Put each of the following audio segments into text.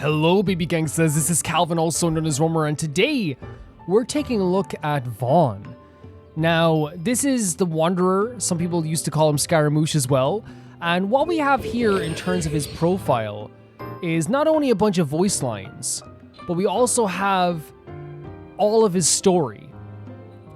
Hello, baby gangsters. This is Calvin, also known as Romer, and today we're taking a look at Vaughn. Now, this is the Wanderer. Some people used to call him Scaramouche as well. And what we have here in terms of his profile is not only a bunch of voice lines, but we also have all of his story.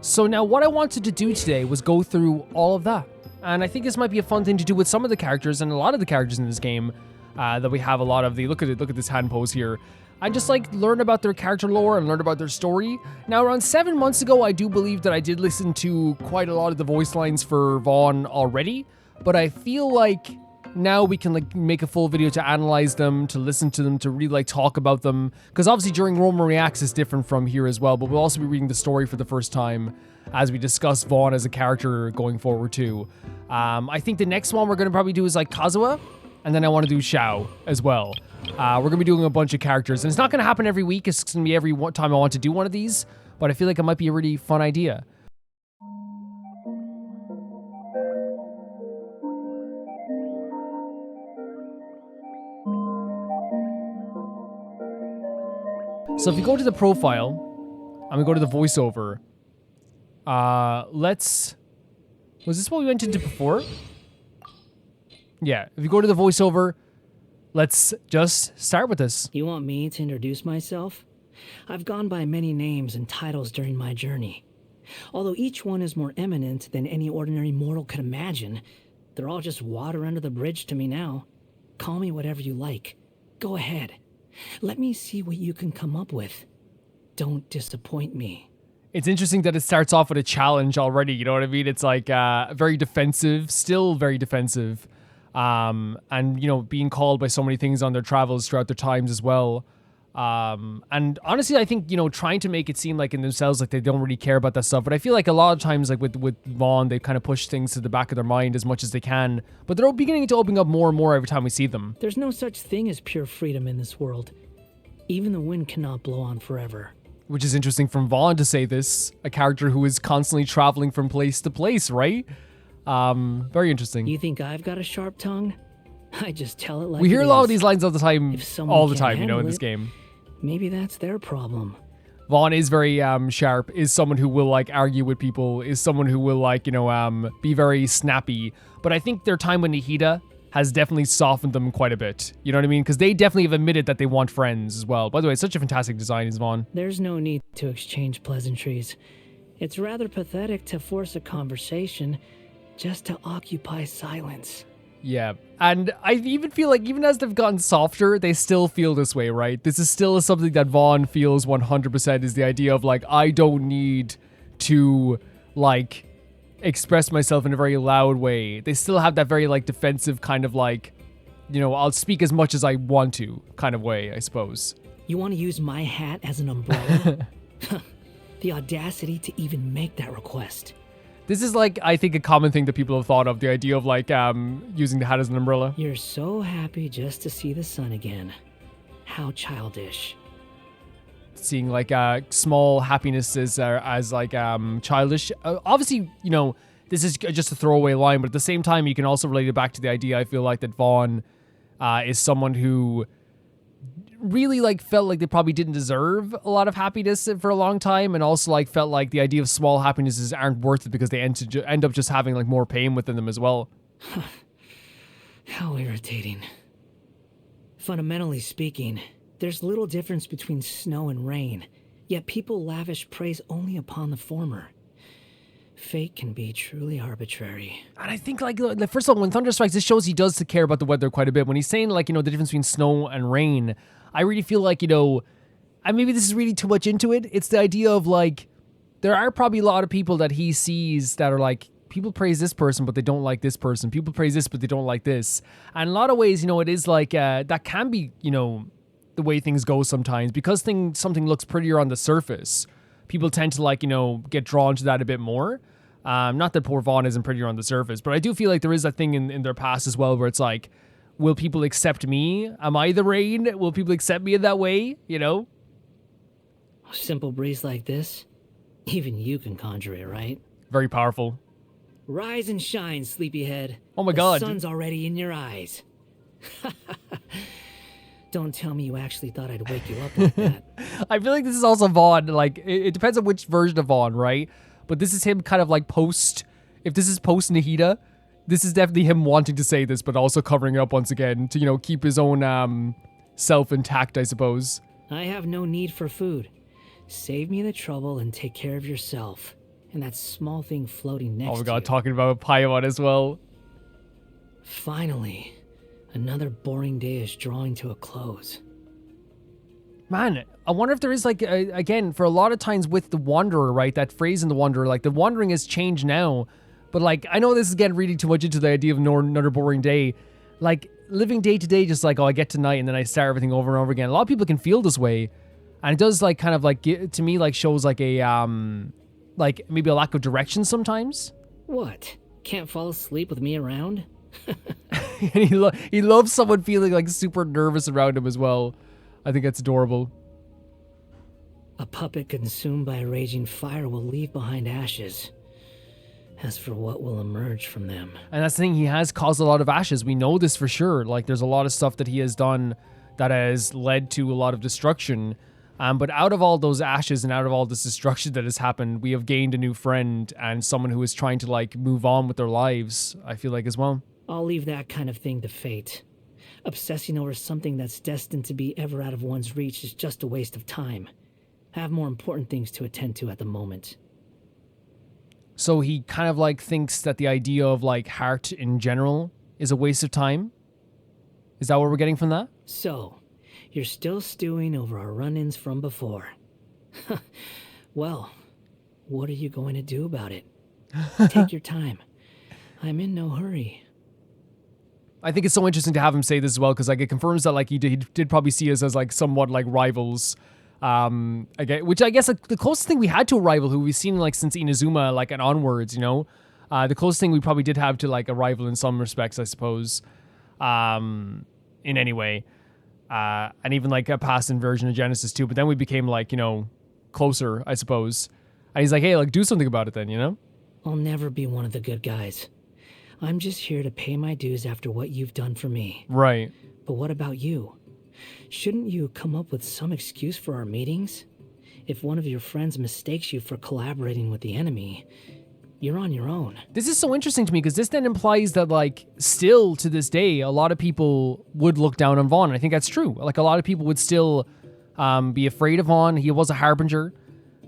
So now what I wanted to do today was go through all of that. And I think this might be a fun thing to do with some of the characters and a lot of the characters in this game that we have a lot of the, look at this hand pose here. I just like learn about their character lore and learn about their story. Now around 7 months ago, I do believe that I did listen to quite a lot of the voice lines for Vaughn already, but I feel like now we can like make a full video to analyze them, to listen to them, to really like talk about them. Because obviously during Roma Reacts is different from here as well, but we'll also be reading the story for the first time as we discuss Vaughn as a character going forward too. I think the next one we're going to probably do is like Kazuha, and then I want to do Xiao as well. We're going to be doing a bunch of characters, and it's not going to happen every week. It's going to be every time I want to do one of these, but I feel like it might be a really fun idea. So if you go to the profile, I'm going to go to the voiceover. Was this what we went into before? Yeah, if you go to the voiceover, let's just start with this. You want me to introduce myself? I've gone by many names and titles during my journey. Although each one is more eminent than any ordinary mortal could imagine, they're all just water under the bridge to me now. Call me whatever you like. Go ahead. Let me see what you can come up with. Don't disappoint me. It's interesting that it starts off with a challenge already, you know what I mean? It's like very defensive, still very defensive. And, you know, being called by so many things on their travels throughout their times as well. And honestly, I think, you know, trying to make it seem like in themselves like they don't really care about that stuff. But I feel like a lot of times, like with Vaughn, they kind of push things to the back of their mind as much as they can. But they're beginning to open up more and more every time we see them. There's no such thing as pure freedom in this world. Even the wind cannot blow on forever. Which is interesting from Vaughn to say this, a character who is constantly traveling from place to place, right? Very interesting. You think I've got a sharp tongue? I just tell it like we hear it a lot is. of these lines all the time, you know, in this it, game. Maybe that's their problem. Vaughn is very sharp, is someone who will like argue with people, is someone who will like, you know, be very snappy. But I think their time with Nihida has definitely softened them quite a bit. You know what I mean? Because they definitely have admitted that they want friends as well. By the way, it's such a fantastic design, is Vaughn. There's no need to exchange pleasantries. It's rather pathetic to force a conversation just to occupy silence. Yeah, and I even feel like even as they've gotten softer, they still feel this way, right? This is still something that Vaughn feels 100%, is the idea of like, I don't need to like express myself in a very loud way. They still have that very like defensive kind of like, you know, I'll speak as much as I want to kind of way, I suppose. You want to use my hat as an umbrella? The audacity to even make that request. This is like, I think, a common thing that people have thought of, the idea of like using the hat as an umbrella. You're so happy just to see the sun again. How childish. Seeing like small happinesses as like childish. Obviously, you know, this is just a throwaway line, but at the same time, you can also relate it back to the idea, I feel like, that Vaughn is someone who really like felt like they probably didn't deserve a lot of happiness for a long time, and also like felt like the idea of small happinesses aren't worth it because they end up just having like more pain within them as well. How irritating. Fundamentally speaking, there's little difference between snow and rain, yet people lavish praise only upon the former. Fate can be truly arbitrary. And I think, like, first of all, when thunder strikes, this shows he does care about the weather quite a bit. When he's saying, like, you know, the difference between snow and rain, I really feel like, you know, and maybe this is really too much into it. It's the idea of, like, there are probably a lot of people that he sees that are like, people praise this person, but they don't like this person. People praise this, but they don't like this. And in a lot of ways, you know, it is like, that can be, you know, the way things go sometimes. Because something looks prettier on the surface, people tend to, like, you know, get drawn to that a bit more. Not that poor Vaughn isn't prettier on the surface, but I do feel like there is that thing in their past as well where it's like, will people accept me? Am I the rain? Will people accept me in that way? You know? A simple breeze like this, even you can conjure it, right? Very powerful. Rise and shine, sleepyhead. Oh my god. The sun's already in your eyes. Don't tell me you actually thought I'd wake you up like that. I feel like this is also Vaughn. Like, it depends on which version of Vaughn, right? But this is him kind of like post. If this is post Nahida, this is definitely him wanting to say this, but also covering it up once again to, keep his own self intact, I suppose. I have no need for food. Save me the trouble and take care of yourself. And that small thing floating next to you. Oh my god, talking about Paimon as well. Finally, another boring day is drawing to a close. Man, I wonder if there is like, again, for a lot of times with the Wanderer, right? That phrase in the Wanderer, like the wandering has changed now. But like, I know this is getting really too much into the idea of another boring day. Like, living day to day, just like, oh, I get to night and then I start everything over and over again. A lot of people can feel this way. And it does like kind of like, to me, like shows like a, like maybe a lack of direction sometimes. What? Can't fall asleep with me around? And he loves someone feeling like super nervous around him as well. I think that's adorable. A puppet consumed by a raging fire will leave behind ashes. As for what will emerge from them. And that's the thing, he has caused a lot of ashes. We know this for sure. Like, there's a lot of stuff that he has done that has led to a lot of destruction. But out of all those ashes and out of all this destruction that has happened, we have gained a new friend and someone who is trying to, like, move on with their lives, I feel like, as well. I'll leave that kind of thing to fate. Obsessing over something that's destined to be ever out of one's reach is just a waste of time. I have more important things to attend to at the moment. So he kind of like thinks that the idea of like heart in general is a waste of time? Is that what we're getting from that? So, you're still stewing over our run-ins from before. Well, what are you going to do about it? Take your time. I'm in no hurry. I think it's so interesting to have him say this as well, because like it confirms that like he did probably see us as like somewhat like rivals. Again, which I guess like, the closest thing we had to a rival who we've seen like since Inazuma like and onwards, the closest thing we probably did have to like a rival in some respects, I suppose, in any way, and even like a past version of Genesis too. But then we became like closer, I suppose. And he's like, hey, like do something about it then, I'll never be one of the good guys. I'm just here to pay my dues after what you've done for me. Right. But what about you? Shouldn't you come up with some excuse for our meetings? If one of your friends mistakes you for collaborating with the enemy, you're on your own. This is so interesting to me because this then implies that like still to this day, a lot of people would look down on Vaughn. I think that's true. Like a lot of people would still be afraid of Vaughn. He was a Harbinger.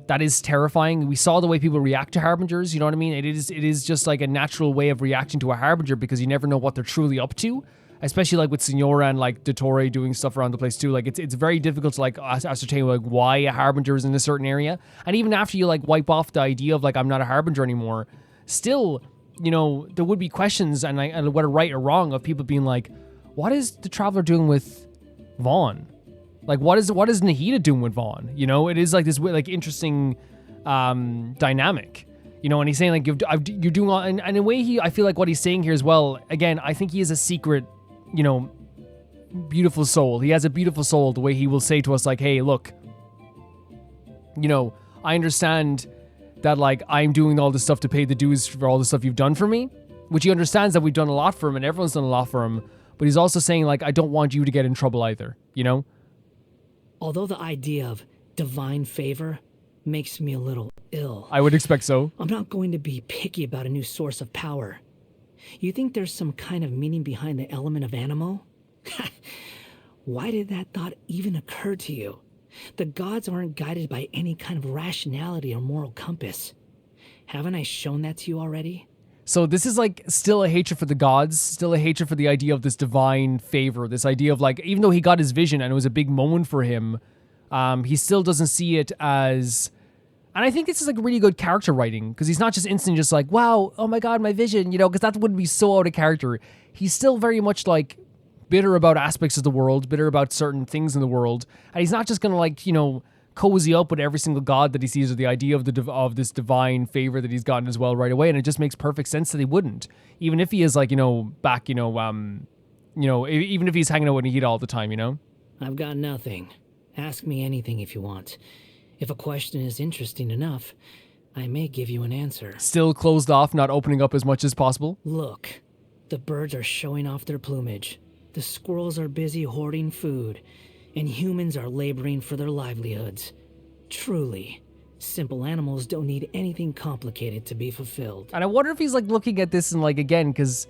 That is terrifying. We saw the way people react to Harbingers, you know what I mean? It is just like a natural way of reacting to a Harbinger because you never know what they're truly up to. Especially like with Signora and like Dottore doing stuff around the place too. Like it's very difficult to like ascertain like why a Harbinger is in a certain area. And even after you like wipe off the idea of like I'm not a Harbinger anymore, still, there would be questions and whether right or wrong of people being like, what is the Traveler doing with Vaughn? Like what is Nahida doing with Vaughn? It is like this like interesting dynamic. And he's saying like you're doing all, and in a way I feel like what he's saying here as well. Again, I think he is a secret, beautiful soul. He has a beautiful soul. The way he will say to us like, hey, look, I understand that like I'm doing all this stuff to pay the dues for all the stuff you've done for me, which he understands that we've done a lot for him and everyone's done a lot for him. But he's also saying like I don't want you to get in trouble either. Although the idea of divine favor makes me a little ill. I would expect so. I'm not going to be picky about a new source of power. You think there's some kind of meaning behind the element of animo? Why did that thought even occur to you? The gods aren't guided by any kind of rationality or moral compass. Haven't I shown that to you already? So this is like still a hatred for the gods, still a hatred for the idea of this divine favor, this idea of like, even though he got his vision and it was a big moment for him, he still doesn't see it as, and I think this is like really good character writing because he's not just instantly just like, wow, oh my God, my vision, because that would be so out of character. He's still very much like bitter about aspects of the world, bitter about certain things in the world. And he's not just going to like, cozy up with every single god that he sees or the idea of this divine favor that he's gotten as well right away. And it just makes perfect sense that he wouldn't, even if he is like, back, even if he's hanging out with Nahida all the time, I've got nothing. Ask me anything if you want. If a question is interesting enough, I may give you an answer. Still closed off, not opening up as much as possible? Look, the birds are showing off their plumage. The squirrels are busy hoarding food, and humans are laboring for their livelihoods. Truly, simple animals don't need anything complicated to be fulfilled. And I wonder if he's like looking at this and like, again, because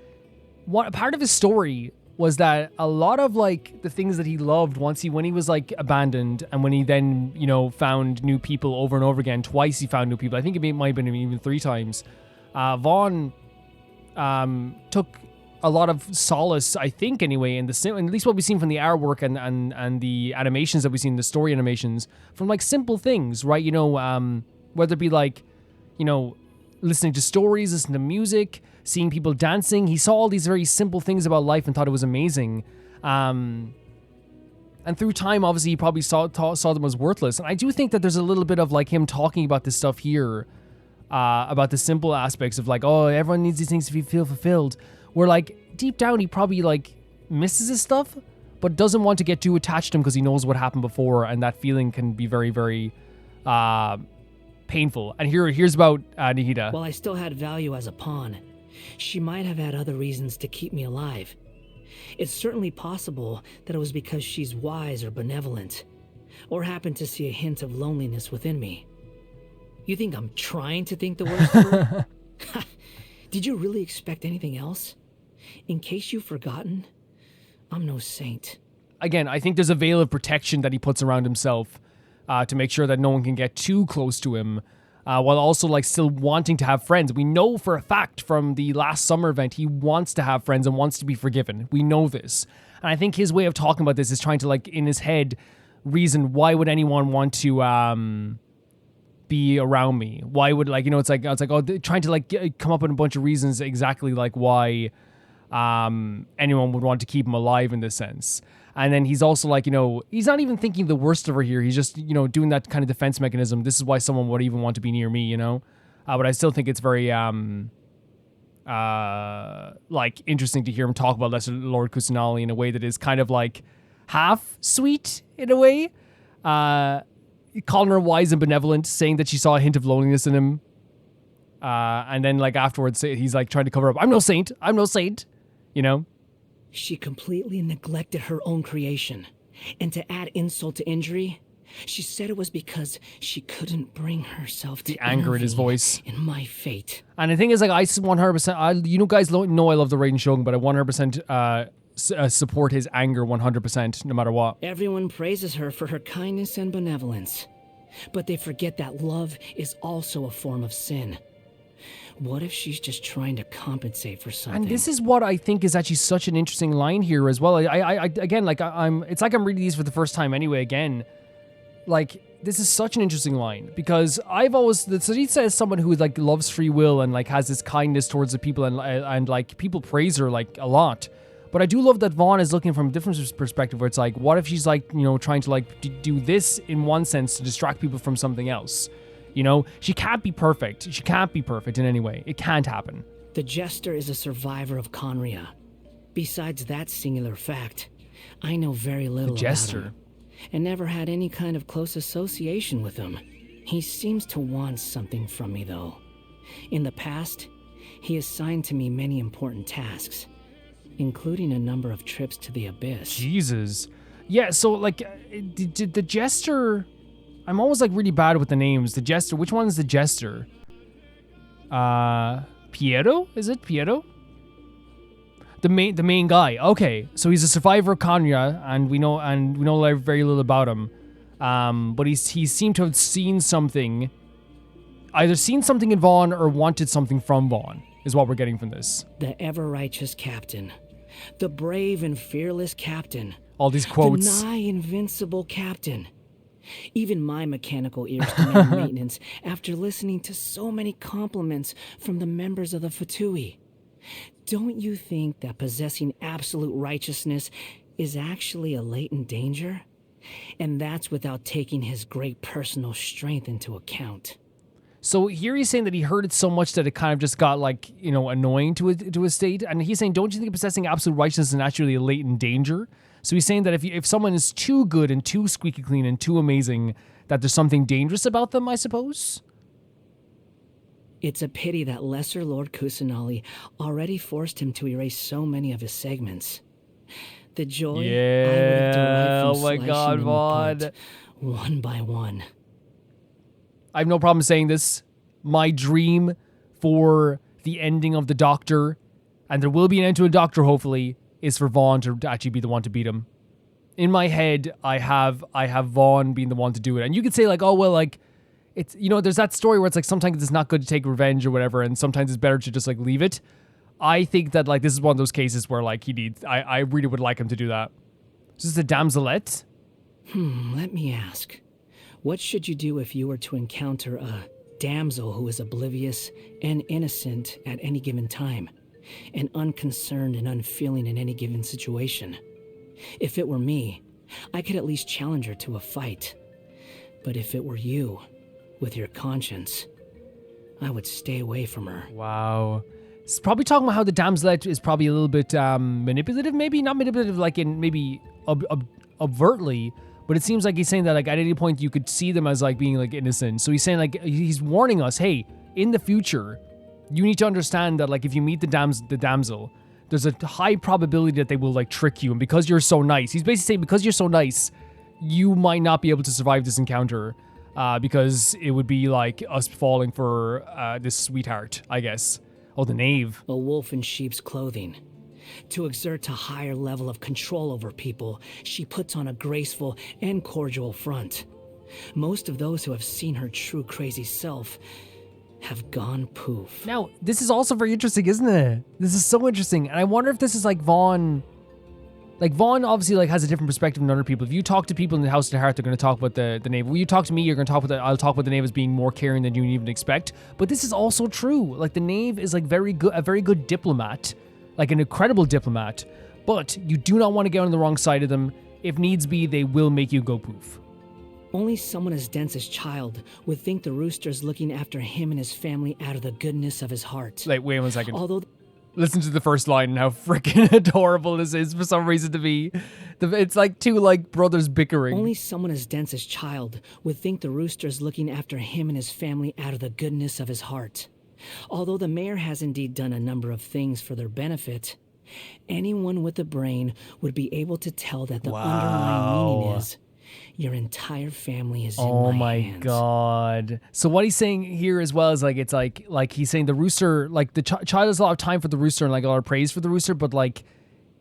what part of his story was that a lot of like the things that he loved when he was like abandoned, and when he then, you know, found new people over and over again, twice he found new people. I think it might have been even 3 times. Vaughn took a lot of solace, I think, anyway, in at least what we've seen from the artwork and the animations that we've seen, the story animations, from like simple things, right? You know, whether it be like, you know, listening to stories, listening to music, seeing people dancing. He saw all these very simple things about life and thought it was amazing. And through time, obviously, he probably saw them as worthless. And I do think that there's a little bit of like him talking about this stuff here, about the simple aspects of like, oh, everyone needs these things to feel fulfilled. Where like deep down, he probably like misses his stuff, but doesn't want to get too attached to him because he knows what happened before, and that feeling can be very, very painful. And here's about Nihida. While I still had value as a pawn, she might have had other reasons to keep me alive. It's certainly possible that it was because she's wise or benevolent, or happened to see a hint of loneliness within me. You think I'm trying to think the worst of her? Did you really expect anything else? In case you've forgotten, I'm no saint. Again, I think there's a veil of protection that he puts around himself to make sure that no one can get too close to him, while also like still wanting to have friends. We know for a fact from the last summer event, he wants to have friends and wants to be forgiven. We know this. And I think his way of talking about this is trying to like, in his head, reason why would anyone want to be around me? Why would, like, you know, it's like trying to like come up with a bunch of reasons exactly like why anyone would want to keep him alive in this sense. And then he's also like, you know, he's not even thinking the worst of her here. He's just, you know, doing that kind of defense mechanism. This is why someone would even want to be near me, you know? But I still think it's very, like, interesting to hear him talk about Lesser Lord Kusanali in a way that is kind of like half sweet in a way. Calling her wise and benevolent, saying that she saw a hint of loneliness in him. And then like afterwards, he's like trying to cover up. I'm no saint, you know? She completely neglected her own creation. And to add insult to injury, she said it was because she couldn't bring herself to the anger in his voice. In my fate. And the thing is, like, I 100%, you know, guys know I love the Raiden Shogun, but I 100% support his anger 100%, no matter what. Everyone praises her for her kindness and benevolence. But they forget that love is also a form of sin. What if she's just trying to compensate for something? And this is what I think is actually such an interesting line here as well. Again, like it's like I'm reading these for the first time anyway. Again, like this is such an interesting line because I've always Tsaritsa is someone who like loves free will and like has this kindness towards the people and like people praise her like a lot. But I do love that Vaughn is looking from a different perspective where it's like, what if she's like, you know, trying to like do this in one sense to distract people from something else? You know, she can't be perfect. She can't be perfect in any way. It can't happen. The Jester is a survivor of Conria. Besides that singular fact, I know very little about him, and never had any kind of close association with him. He seems to want something from me, though. In the past, he assigned to me many important tasks, including a number of trips to the Abyss. Jesus. Yeah, so, like, did the Jester... I'm always, like, really bad with the names. The Jester, which one's the Jester? Piero? Is it Piero? The main guy. Okay, so he's a survivor of Conria, and we know very little about him. But he seemed to have seen something, either seen something in Vaughn or wanted something from Vaughn, is what we're getting from this. The ever-righteous captain. The brave and fearless captain. All these quotes. The nigh-invincible captain. Even my mechanical ears demand maintenance after listening to so many compliments from the members of the Fatui. Don't you think that possessing absolute righteousness is actually a latent danger? And that's without taking his great personal strength into account. So here he's saying that he heard it so much that it kind of just got, like, you know, annoying to a state. And he's saying, don't you think possessing absolute righteousness is actually a latent danger? So he's saying that if someone is too good and too squeaky clean and too amazing, that there's something dangerous about them, I suppose? It's a pity that Lesser Lord Kusanali already forced him to erase so many of his segments. The joy I would have Yeah. derived from Oh my slicing God, them Vaughn. apart, one by one. I have no problem saying this. My dream for the ending of the Doctor, and there will be an end to a Doctor, hopefully, is for Vaughn to actually be the one to beat him. In my head, I have Vaughn being the one to do it. And you could say, like, oh, well, like, it's, you know, there's that story where it's like sometimes it's not good to take revenge or whatever, and sometimes it's better to just, like, leave it. I think that, like, this is one of those cases where, like, I really would like him to do that. Is this a damselette? Let me ask. What should you do if you were to encounter a damsel who is oblivious and innocent at any given time, and unconcerned and unfeeling in any given situation? If it were me, I could at least challenge her to a fight. But if it were you, with your conscience, I would stay away from her. Wow. It's probably talking about how the damselette is probably a little bit manipulative, maybe not manipulative, like in maybe overtly, but it seems like he's saying that like at any point you could see them as like being like innocent. So he's saying like he's warning us, hey, in the future, you need to understand that like if you meet the damsel, there's a high probability that they will like trick you, and because you're so nice, he's basically saying because you're so nice, you might not be able to survive this encounter, because it would be like us falling for this sweetheart, I guess. Oh, the knave. A wolf in sheep's clothing. To exert a higher level of control over people, she puts on a graceful and cordial front. Most of those who have seen her true crazy self have gone poof. Now, this is also very interesting, isn't it? This is so interesting. And I wonder if this is like Vaughn. Like Vaughn obviously like has a different perspective than other people. If you talk to people in the House of the Heart, they're going to talk about the knave. When you talk to me, you're going to talk about I'll talk about the knave as being more caring than you would even expect. But this is also true. Like the knave is like a very good diplomat, like an incredible diplomat. But you do not want to get on the wrong side of them. If needs be, they will make you go poof. Only someone as dense as Child would think the rooster's looking after him and his family out of the goodness of his heart. Like, wait 1 second. Although Listen to the first line and how freaking adorable this is for some reason to me. It's like two like brothers bickering. only someone as dense as Child would think the rooster's looking after him and his family out of the goodness of his heart. Although the mayor has indeed done a number of things for their benefit, anyone with a brain would be able to tell that the underlying meaning is your entire family is in my hands. God. So what he's saying here as well is like it's like he's saying the rooster, like the child has a lot of time for the rooster and like a lot of praise for the rooster, but like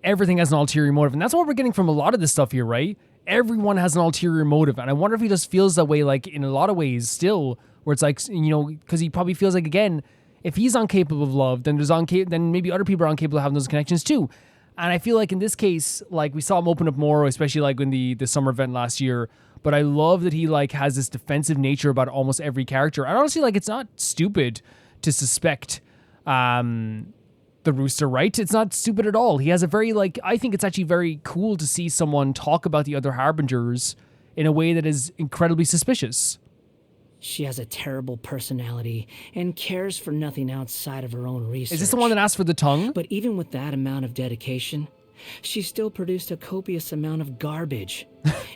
everything has an ulterior motive, and that's what we're getting from a lot of this stuff here, right? Everyone has an ulterior motive, and I wonder if he just feels that way, like in a lot of ways still, where it's like, you know, because he probably feels like, again, if he's incapable of love, then then maybe other people are incapable of having those connections too. And I feel like in this case, like we saw him open up more, especially like in the summer event last year. But I love that he like has this defensive nature about almost every character. And honestly, like it's not stupid to suspect the rooster, right? It's not stupid at all. He has a very like, I think it's actually very cool to see someone talk about the other harbingers in a way that is incredibly suspicious. She has a terrible personality and cares for nothing outside of her own research. Is this the one that asked for the tongue? But even with that amount of dedication, she still produced a copious amount of garbage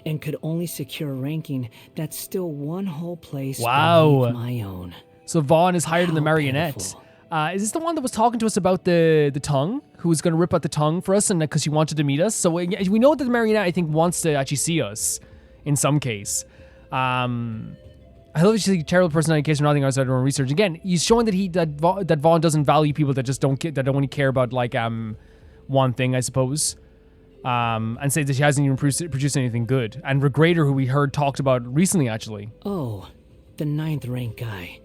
and could only secure a ranking that's still one whole place beneath my own. So Vaughn is higher than the marionette. Is this the one that was talking to us about the tongue? Who was going to rip out the tongue for us and because she wanted to meet us? So we know that the marionette, I think, wants to actually see us in some case. I love she's a terrible personality in case of nothing outside of her own research. Again, he's showing that Vaughn doesn't value people that just don't only care about like one thing, I suppose. And say that she hasn't even produced anything good. And Regrader, who we heard talked about recently, actually. Oh, the 9th rank guy.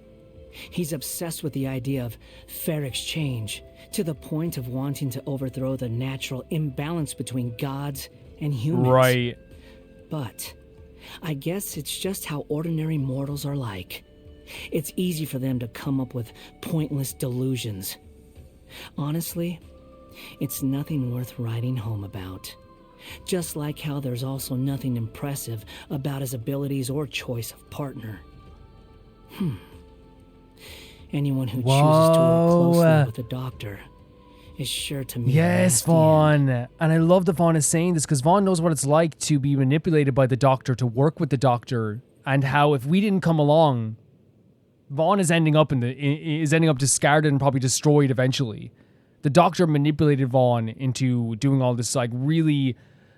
He's obsessed with the idea of fair exchange, to the point of wanting to overthrow the natural imbalance between gods and humans. Right. But I guess it's just how ordinary mortals are like. It's easy for them to come up with pointless delusions. Honestly, it's nothing worth writing home about. Just like how there's also nothing impressive about his abilities or choice of partner. Anyone who chooses to work closely with the doctor is sure to meet. Yes, Vaughn. And I love that Vaughn is saying this because Vaughn knows what it's like to be manipulated by the doctor, to work with the doctor, and how if we didn't come along, Vaughn is ending up discarded and probably destroyed eventually. the doctor manipulated Vaughn into doing all this, like, really,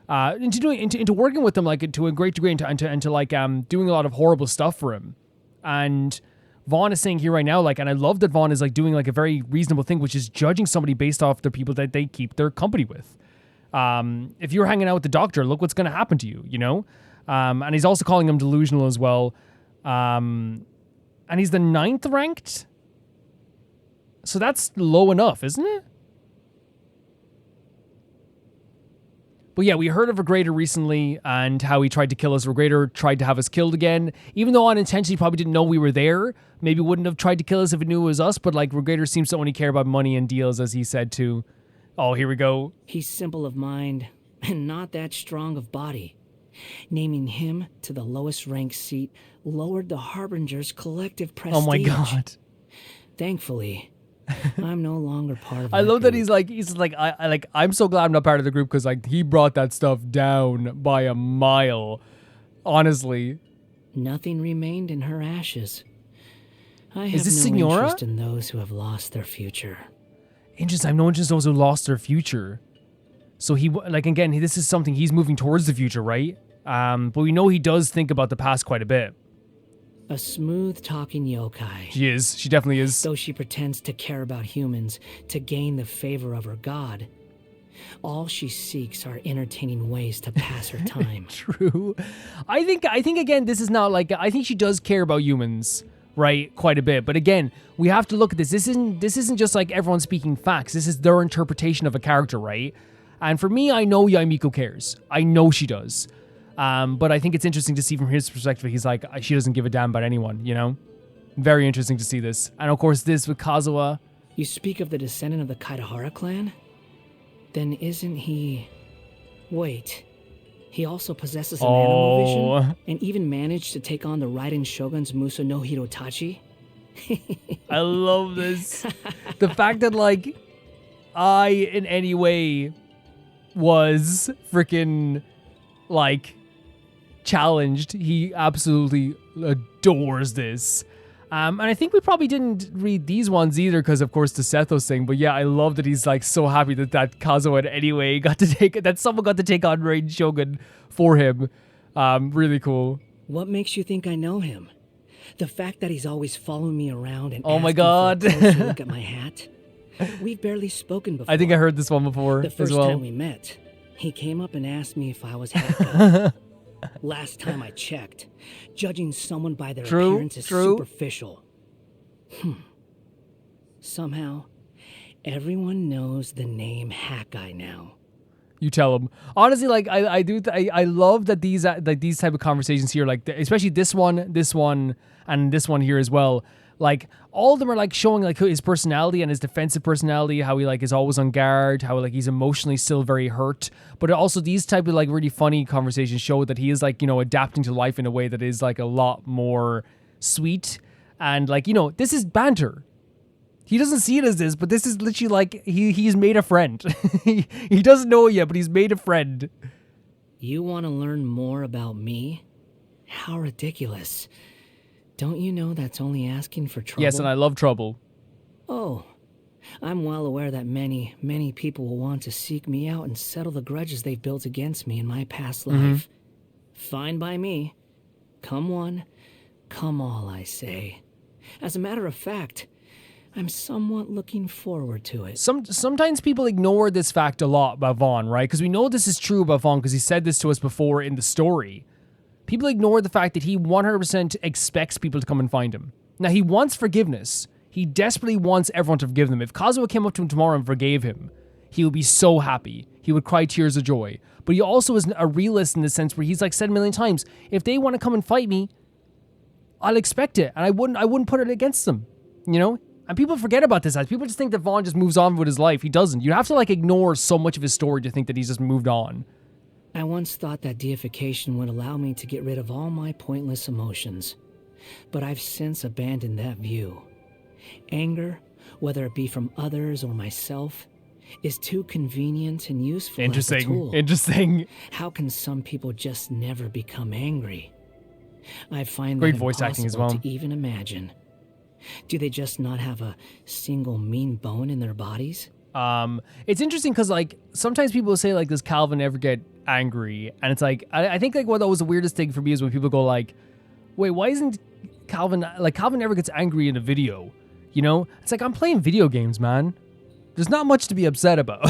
into working with him, like, to a great degree, into like, doing a lot of horrible stuff for him. And Vaughn is saying here right now, like, and I love that Vaughn is, like, doing, like, a very reasonable thing, which is judging somebody based off the people that they keep their company with. If you're hanging out with the doctor, look what's going to happen to you, you know? And he's also calling him delusional as well. And he's the 9th ranked? So that's low enough, isn't it? But yeah, we heard of Regrader recently and how he tried to kill us. Regrader tried to have us killed again. Even though unintentionally probably didn't know we were there. Maybe wouldn't have tried to kill us if he knew it was us. But like Regrader seems to only care about money and deals, as he said too. Oh, here we go. He's simple of mind and not that strong of body. Naming him to the lowest ranked seat lowered the Harbinger's collective prestige. Oh my god. Thankfully, I'm no longer part of I love group. that he's like I'm so glad I'm not part of the group because like he brought that stuff down by a mile. Honestly. Nothing remained in her ashes. I have Is this no Signora? interest in those who have lost their future. Interesting. I have no interest in those who lost their future. So he, like, again, this is something he's moving towards the future, right? But we know he does think about the past quite a bit. A smooth-talking yokai. She is. She definitely is. Though she pretends to care about humans to gain the favor of her god, all she seeks are entertaining ways to pass her time. True. I think again, this is not like, I think she does care about humans, right? Quite a bit. But again, we have to look at this. This isn't just like everyone speaking facts. This is their interpretation of a character, right? And for me, I know Yaimiko cares. I know she does. But I think it's interesting to see from his perspective. He's like, she doesn't give a damn about anyone, you know? Very interesting to see this. And of course, this with Kazuha. You speak of the descendant of the Kaitahara clan? Then isn't he... Wait. He also possesses an animal vision? And even managed to take on the Raiden Shogun's Muso no Hirotachi? I love this. The fact that, like, I, in any way, was freaking, like, challenged. He absolutely adores this. And I think we probably didn't read these ones either because, of course, the Sethos thing. But yeah, I love that he's, like, so happy that Kazuha anyway got to take... That someone got to take on Raiden Shogun for him. Really cool. What makes you think I know him? The fact that he's always following me around and oh my asking god. for a closer look at my hat? We've barely spoken before. I think I heard this one before the first as well. time we met, he came up and asked me if I was happy. Last time I checked, judging someone by their appearance is superficial. Somehow, everyone knows the name Hakai now. You tell him. Honestly, like I love that these type of conversations here, like especially this one, and this one here as well. Like all of them are like showing like his personality and his defensive personality, how he like is always on guard, how like he's emotionally still very hurt. But also these type of like really funny conversations show that he is like, you know, adapting to life in a way that is like a lot more sweet. And like, you know, this is banter. He doesn't see it as this, but this is literally like he's made a friend. He doesn't know it yet, but he's made a friend. You want to learn more about me? How ridiculous. Don't you know that's only asking for trouble? Yes, and I love trouble. Oh, I'm well aware that many, many people will want to seek me out and settle the grudges they've built against me in my past life. Fine by me. Come one, come all, I say. As a matter of fact, I'm somewhat looking forward to it. Sometimes people ignore this fact a lot about Vaughn, right? Because we know this is true about Vaughn because he said this to us before in the story. People ignore the fact that he 100% expects people to come and find him. Now, he wants forgiveness. He desperately wants everyone to forgive them. If Kazuha came up to him tomorrow and forgave him, he would be so happy. He would cry tears of joy. But he also is a realist in the sense where he's like said a million times, if they want to come and fight me, I'll expect it. And I wouldn't put it against them, you know? And people forget about this. People just think that Vaughn just moves on with his life. He doesn't. You have to like ignore so much of his story to think that he's just moved on. I once thought that deification would allow me to get rid of all my pointless emotions, but I've since abandoned that view. Anger, whether it be from others or myself, is too convenient and useful as a tool. Interesting. How can some people just never become angry? I find great that voice acting as well. To even imagine. Do they just not have a single mean bone in their bodies? It's interesting because like sometimes people say like, does Calvin ever get angry? And it's like I think like what was the weirdest thing for me is when people go like, wait, why isn't Calvin never gets angry in a video? You know, it's like I'm playing video games, man. There's not much to be upset about.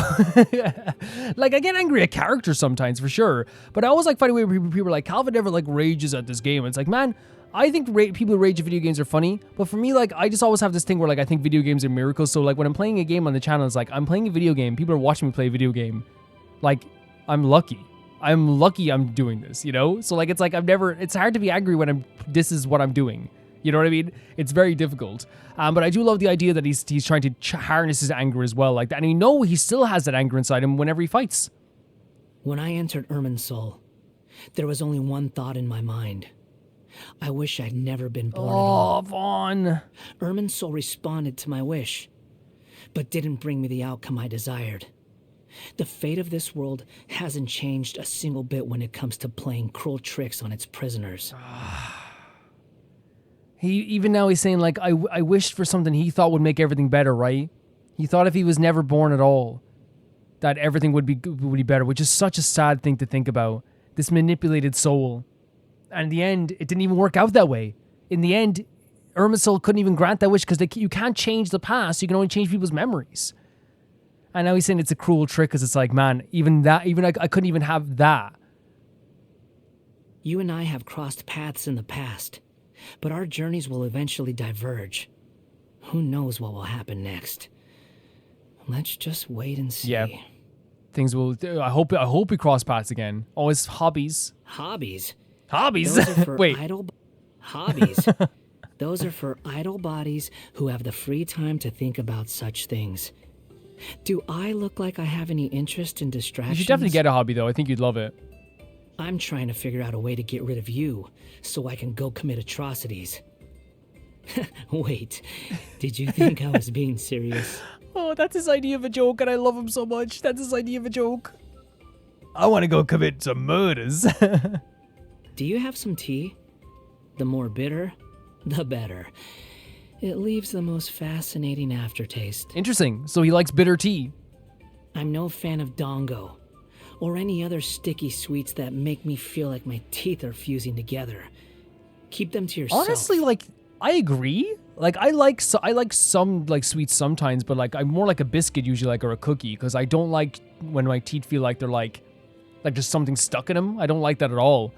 Like I get angry at characters sometimes for sure, but I always like finding way people are like Calvin never like rages at this game. It's like, man, I think people who rage at video games are funny, but for me, like, I just always have this thing where, like, I think video games are miracles. So, like, when I'm playing a game on the channel, it's like, I'm playing a video game. People are watching me play a video game. Like, I'm lucky. I'm lucky I'm doing this, you know? So, like, it's like it's hard to be angry when this is what I'm doing. You know what I mean? It's very difficult. But I do love the idea that he's trying to harness his anger as well, like that. And you know he still has that anger inside him whenever he fights. When I entered Irminsul, there was only one thought in my mind. I wish I'd never been born at all. Oh, Vaughn. Irminsul responded to my wish, but didn't bring me the outcome I desired. The fate of this world hasn't changed a single bit when it comes to playing cruel tricks on its prisoners. Even now he's saying, like, I wished for something he thought would make everything better, right? He thought if he was never born at all, that everything would be better, which is such a sad thing to think about. This manipulated soul. And in the end, it didn't even work out that way. In the end, Irminsul couldn't even grant that wish because you can't change the past. You can only change people's memories. And now he's saying it's a cruel trick because it's like, man, I couldn't even have that. You and I have crossed paths in the past, but our journeys will eventually diverge. Who knows what will happen next? Let's just wait and see. Yeah. Things will... I hope we cross paths again. Oh, it's hobbies. Hobbies? Hobbies? Those are for Wait. Hobbies. Those are for idle bodies who have the free time to think about such things. Do I look like I have any interest in distractions? You should definitely get a hobby, though. I think you'd love it. I'm trying to figure out a way to get rid of you so I can go commit atrocities. Wait, did you think I was being serious? Oh, that's his idea of a joke, and I love him so much. That's his idea of a joke. I want to go commit some murders. Do you have some tea? The more bitter, the better. It leaves the most fascinating aftertaste. Interesting. So he likes bitter tea. I'm no fan of dongo, or any other sticky sweets that make me feel like my teeth are fusing together. Keep them to yourself. Honestly, like, I agree. Like, I like some like sweets sometimes, but like I'm more like a biscuit usually, like, or a cookie, because I don't like when my teeth feel like they're like just something stuck in them. I don't like that at all.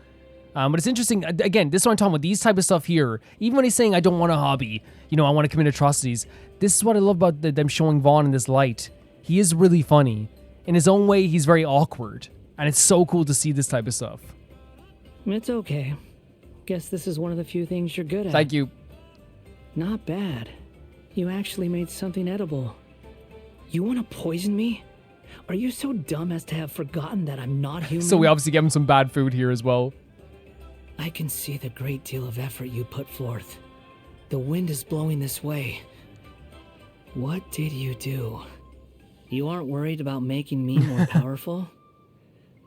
But it's interesting. Again, this is what I'm talking about. These type of stuff here. Even when he's saying, I don't want a hobby, you know, I want to commit atrocities. This is what I love about them showing Vaughn in this light. He is really funny. In his own way, he's very awkward. And it's so cool to see this type of stuff. It's okay. Guess this is one of the few things you're good at. Thank you. Not bad. You actually made something edible. You want to poison me? Are you so dumb as to have forgotten that I'm not human? So we obviously give him some bad food here as well. I can see the great deal of effort you put forth. The wind is blowing this way. What did you do? You aren't worried about making me more powerful?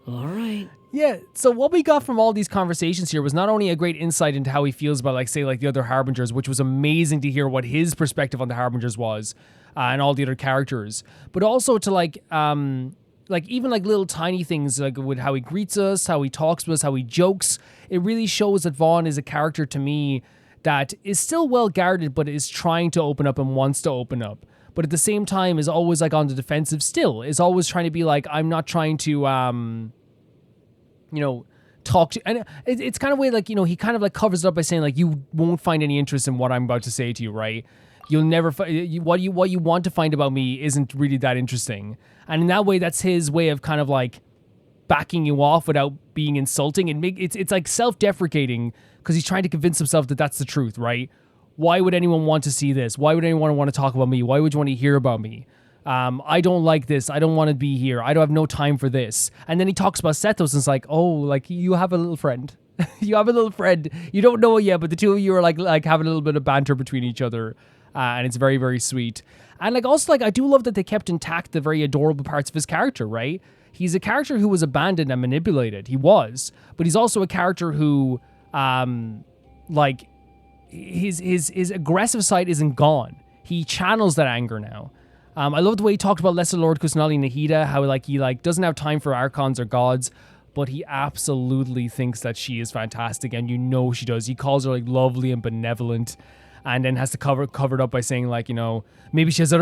All right. Yeah, so what we got from all these conversations here was not only a great insight into how he feels about, like, say, like, the other Harbingers, which was amazing to hear what his perspective on the Harbingers was, and all the other characters, but also to, like even like little tiny things, like with how he greets us, how he talks to us, how he jokes. It really shows that Vaughn is a character to me that is still well guarded, but is trying to open up and wants to open up. But at the same time is always like on the defensive still, is always trying to be like, I'm not trying to, talk to, and it's kind of way like, he kind of like covers it up by saying like, you won't find any interest in what I'm about to say to you, right? You'll never what you want to find about me isn't really that interesting. And in that way, that's his way of kind of like backing you off without being insulting, and it's like self-deprecating because he's trying to convince himself that that's the truth, right? Why would anyone want to see this? Why would anyone want to talk about me? Why would you want to hear about me? I don't like this. I don't want to be here. I don't have no time for this. And then he talks about Sethos and it's like, oh, like you have a little friend. You have a little friend. You don't know it yet, but the two of you are like having a little bit of banter between each other. And it's very, very sweet. And like also like I do love that they kept intact the very adorable parts of his character, right? He's a character who was abandoned and manipulated. He was. But he's also a character who his aggressive side isn't gone. He channels that anger now. I love the way he talked about Lesser Lord Kusanali Nahida, how like he like doesn't have time for archons or gods, but he absolutely thinks that she is fantastic, and you know she does. He calls her like lovely and benevolent, and then has to cover it up by saying like, you know, maybe she has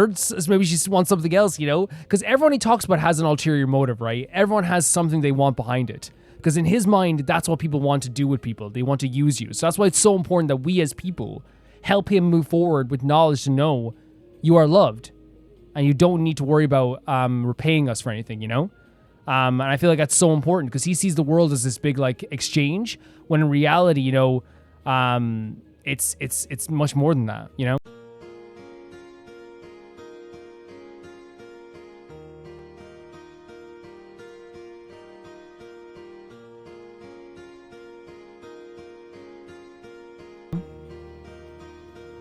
maybe she wants something else, you know, because everyone he talks about has an ulterior motive, right? Everyone has something they want behind it, because in his mind, that's what people want to do with people. They want to use you. So that's why it's so important that we as people help him move forward with knowledge to know you are loved, and you don't need to worry about repaying us for anything, you know? And I feel like that's so important because he sees the world as this big like exchange, when in reality, you know, it's much more than that, you know?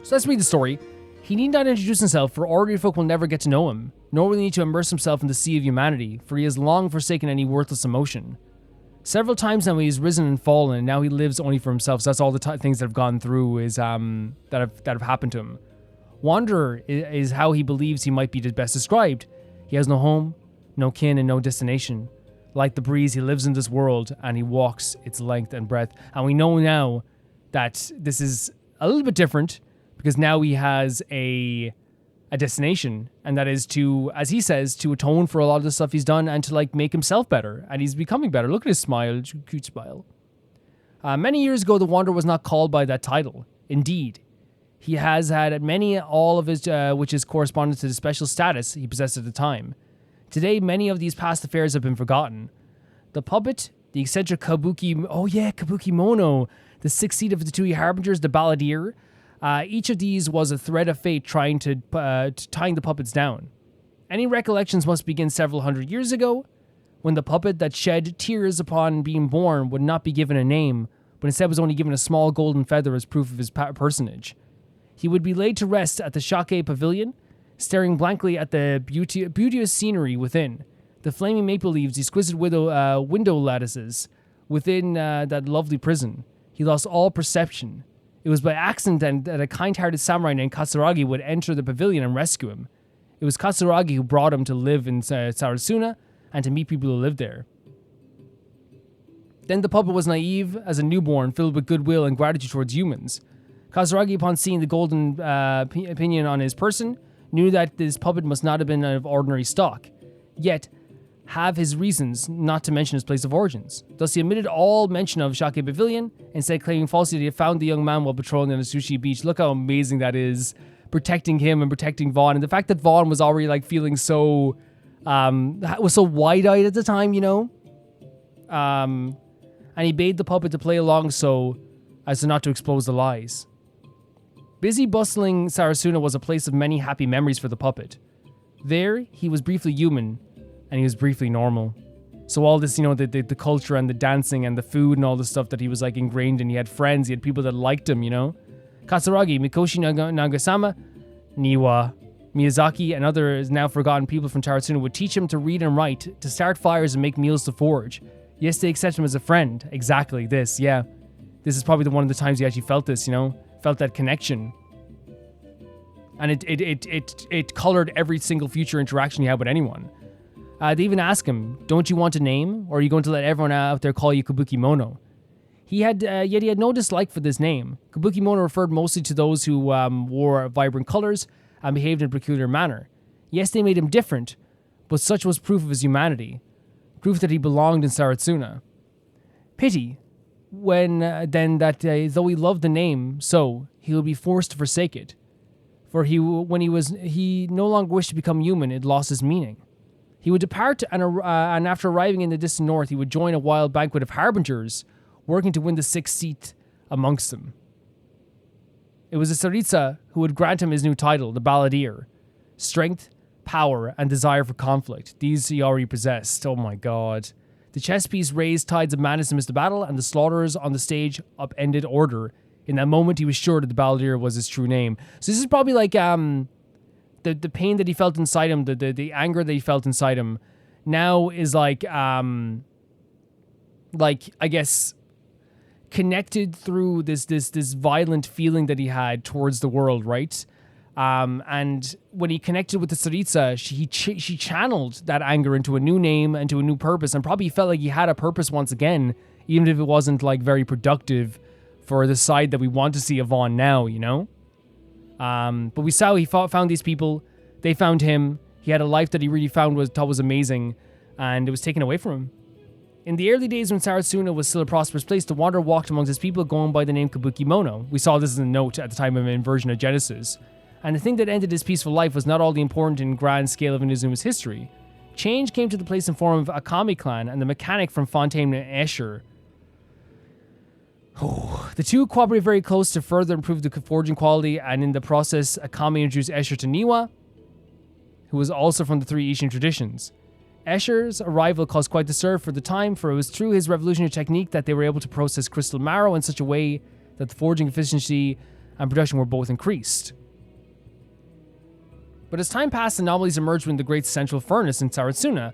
So let's read the story. He need not introduce himself, for ordinary folk will never get to know him, nor will he need to immerse himself in the sea of humanity, for he has long forsaken any worthless emotion. Several times now he has risen and fallen, and now he lives only for himself. So that's all the things that have gone through is that have happened to him. Wanderer is how he believes he might be best described. He has no home, no kin, and no destination. Like the breeze, he lives in this world, and he walks its length and breadth. And we know now that this is a little bit different, because now he has a destination, and that is to, as he says, to atone for a lot of the stuff he's done and to like make himself better, and he's becoming better. Look at his smile, cute smile. Many years ago, the Wanderer was not called by that title. Indeed, he has had all of his, which is correspondent to the special status he possessed at the time. Today, many of these past affairs have been forgotten. The puppet, the eccentric Kabuki Mono, the sixth seat of the Fatui Harbingers, the Balladeer. Each of these was a thread of fate tying the puppets down. Any recollections must begin several hundred years ago, when the puppet that shed tears upon being born would not be given a name, but instead was only given a small golden feather as proof of his personage. He would be laid to rest at the Shake Pavilion, staring blankly at the beauteous scenery within, the flaming maple leaves, the exquisite window lattices within that lovely prison. He lost all perception. It was by accident that a kind-hearted samurai named Katsuragi would enter the pavilion and rescue him. It was Katsuragi who brought him to live in Tatarasuna and to meet people who lived there. Then the puppet was naive as a newborn, filled with goodwill and gratitude towards humans. Katsuragi, upon seeing the golden pinion on his person, knew that this puppet must not have been of ordinary stock, yet have his reasons, not to mention his place of origins. Thus he omitted all mention of Shake Pavilion, instead claiming falsely that he had found the young man while patrolling on the Sushi Beach. Look how amazing that is, protecting him and protecting Vaughn. And the fact that Vaughn was already like feeling so, was so wide-eyed at the time, you know? And he bade the puppet to play along so as to not to expose the lies. Busy, bustling Sarasuna was a place of many happy memories for the puppet. There, he was briefly human, and he was briefly normal. So all this, you know, the culture and the dancing and the food and all the stuff that he was like ingrained in, he had friends, he had people that liked him, you know? Katsuragi, Mikoshi Nagasama, Niwa, Miyazaki, and other now forgotten people from Tatarasuna would teach him to read and write, to start fires and make meals to forge. Yes, they accept him as a friend. Exactly this, yeah. This is probably one of the times he actually felt this, you know? Felt that connection. And it colored every single future interaction he had with anyone. They even ask him, "Don't you want a name, or are you going to let everyone out there call you Kabuki Mono?" Yet he had no dislike for this name. Kabuki Mono referred mostly to those who wore vibrant colors and behaved in a peculiar manner. Yes, they made him different, but such was proof of his humanity, proof that he belonged in Saratsuna. Pity, when then that though he loved the name, so he would be forced to forsake it. For he no longer wished to become human, it lost its meaning. He would depart, and after arriving in the distant north, he would join a wild banquet of harbingers, working to win the sixth seat amongst them. It was the Tsaritsa who would grant him his new title, the Balladeer. Strength, power, and desire for conflict. These he already possessed. Oh my god. The chess piece raised tides of madness amidst the battle, and the slaughterers on the stage upended order. In that moment, he was sure that the Balladeer was his true name. So this is probably like the pain that he felt inside him, the anger that he felt inside him, now is like I guess connected through this violent feeling that he had towards the world, right? And when he connected with the Tsaritsa, she channeled that anger into a new name and to a new purpose, and probably felt like he had a purpose once again, even if it wasn't like very productive for the side that we want to see of Vaughn now, you know? But we saw he found these people, they found him, he had a life that he really thought was amazing, and it was taken away from him. In the early days when Tatarasuna was still a prosperous place, the Wanderer walked amongst his people going by the name Kabuki Mono. We saw this in a note at the time of inversion of Genesis. And the thing that ended his peaceful life was not all the important and grand scale of Inazuma's history. Change came to the place in form of Akami clan and the mechanic from Fontaine and Escher. The two cooperated very close to further improve the forging quality, and in the process, Akami introduced Escher to Niwa, who was also from the three Ishin traditions. Escher's arrival caused quite the stir for the time, for it was through his revolutionary technique that they were able to process crystal marrow in such a way that the forging efficiency and production were both increased. But as time passed, anomalies emerged within the great central furnace in Tatarasuna.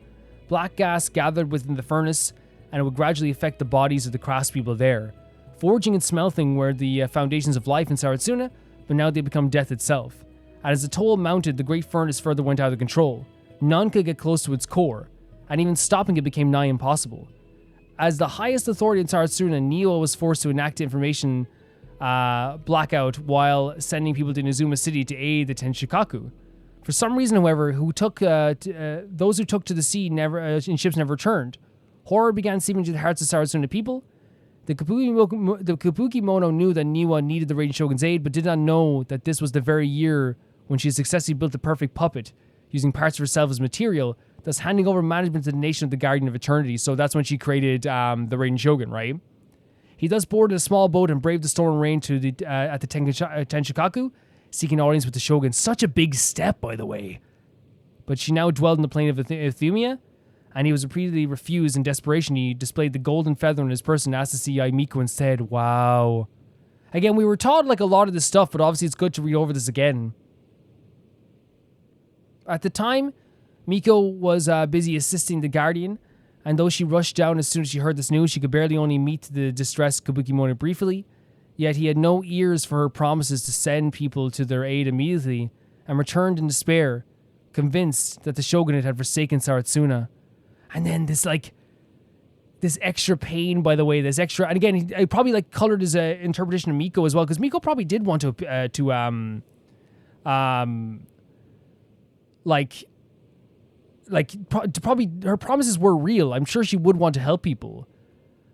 Black gas gathered within the furnace, and it would gradually affect the bodies of the craftspeople there. Forging and smelting were the foundations of life in Tatarasuna, but now they become death itself. And as the toll mounted, the great furnace further went out of control. None could get close to its core, and even stopping it became nigh impossible. As the highest authority in Tatarasuna, Neo was forced to enact information blackout while sending people to Inazuma City to aid the Tenshikaku. For some reason, however, those who took to the sea in ships never returned. Horror began seeping into the hearts of Tatarasuna people. The Kabuki Mono knew that Niwa needed the Raging Shogun's aid, but did not know that this was the very year when she successfully built the perfect puppet, using parts of herself as material, thus handing over management to the nation of the Guardian of Eternity. So that's when she created the Raging Shogun, right? He thus boarded a small boat and braved the storm and rain at the Tenshikaku, seeking audience with the Shogun. Such a big step, by the way. But she now dwelled in the plain of Euthymia, and he was repeatedly refused. In desperation, he displayed the golden feather in his person and asked to see Yaimiko instead. Wow. Again, we were taught like a lot of this stuff, but obviously it's good to read over this again. At the time, Miko was busy assisting the Guardian, and though she rushed down as soon as she heard this news, she could barely only meet the distressed Kabuki Mono briefly. Yet he had no ears for her promises to send people to their aid immediately, and returned in despair, convinced that the shogunate had forsaken Tatarasuna. And then this extra pain, by the way, this extra, and again, I probably like colored his interpretation of Miko as well, because Miko probably did want to probably her promises were real. I'm sure she would want to help people,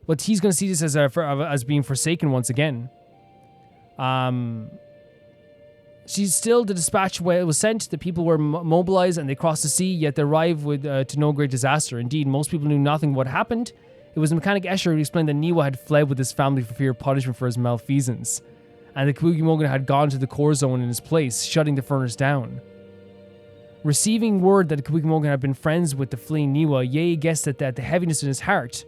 but he's going to see this as being forsaken once again. The dispatch was sent. The people were mobilized and they crossed the sea. Yet they arrived to no great disaster. Indeed, most people knew nothing of what happened. It was the mechanic Escher who explained that Niwa had fled with his family for fear of punishment for his malfeasance, and the Kabuki Mono had gone to the core zone in his place, shutting the furnace down. Receiving word that the Kabuki Mono had been friends with the fleeing Niwa, Ye guessed at the heaviness in his heart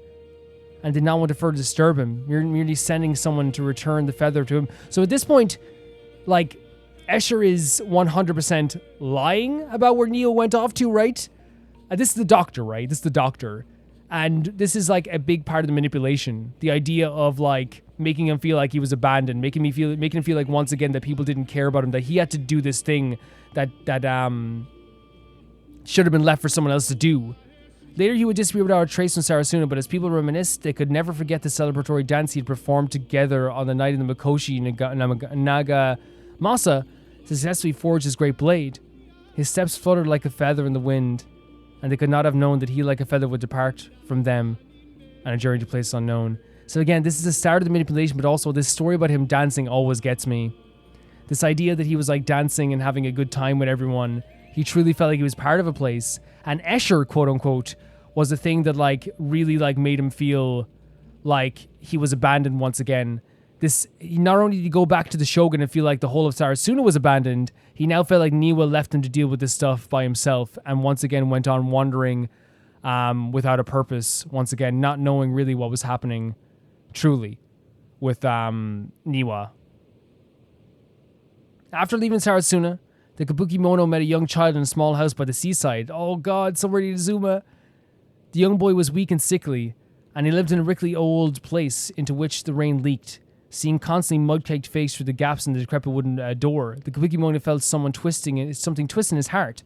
and did not want to further disturb him, merely sending someone to return the feather to him. So at this point, like, Escher is 100% lying about where Neo went off to, right? This is the doctor, right? This is the doctor. And this is like a big part of the manipulation. The idea of like making him feel like he was abandoned, making him feel like once again that people didn't care about him, that he had to do this thing that should have been left for someone else to do. Later, he would disappear without a trace from Tatarasuna, but as people reminisced, they could never forget the celebratory dance he had performed together on the night of the Mikoshi Nagamasa to successfully forge his great blade. His steps fluttered like a feather in the wind, and they could not have known that he like a feather would depart from them on a journey to places unknown. So again, this is the start of the manipulation, but also this story about him dancing always gets me. This idea that he was like dancing and having a good time with everyone. He truly felt like he was part of a place. And Escher, quote unquote, was the thing that like really like made him feel like he was abandoned once again. He not only did he go back to the Shogun and feel like the whole of Tatarasuna was abandoned, he now felt like Niwa left him to deal with this stuff by himself, and once again went on wandering without a purpose, once again not knowing really what was happening truly with Niwa. After leaving Tatarasuna, the Kabuki Mono met a young child in a small house by the seaside. Oh god, somewhere in Inazuma. The young boy was weak and sickly, and he lived in a rickety old place into which the rain leaked. seeing constantly mud-caked face through the gaps in the decrepit wooden door, the Kabukimona felt something twisting in his heart,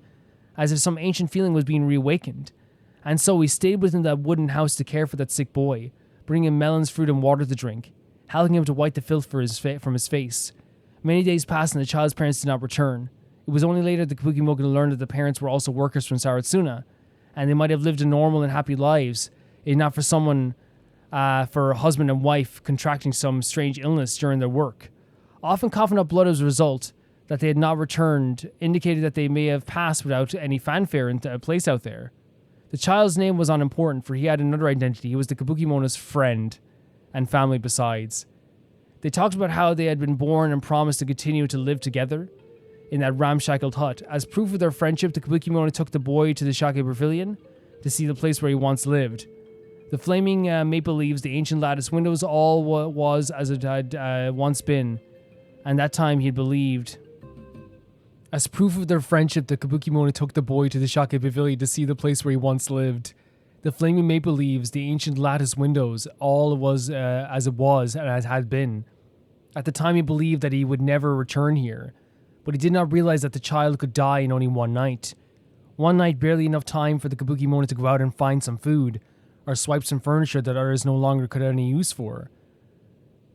as if some ancient feeling was being reawakened. And so he stayed within that wooden house to care for that sick boy, bringing him melons, fruit, and water to drink, helping him to wipe the filth from his face. Many days passed and the child's parents did not return. It was only later that Kabukimono learned that the parents were also workers from Tatarasuna, and they might have lived a normal and happy lives, if not for for a husband and wife contracting some strange illness during their work. Often coughing up blood as a result, that they had not returned indicated that they may have passed without any fanfare into a place out there. The child's name was unimportant, for he had another identity. He was the Kabukimono's friend and family besides. They talked about how they had been born and promised to continue to live together in that ramshackled hut. As proof of their friendship, the Kabukimono took the boy to the Shake Pavilion to see the place where he once lived. The flaming maple leaves, the ancient lattice windows, all was as it had once been, and that time he had believed. As proof of their friendship, the Kabukimono took the boy to the Shake Pavilion to see the place where he once lived. The flaming maple leaves, the ancient lattice windows, all was as it was and as had been. At the time he believed that he would never return here, but he did not realize that the child could die in only one night. One night, barely enough time for the Kabukimono to go out and find some food, or swipe some furniture that others no longer could have any use for.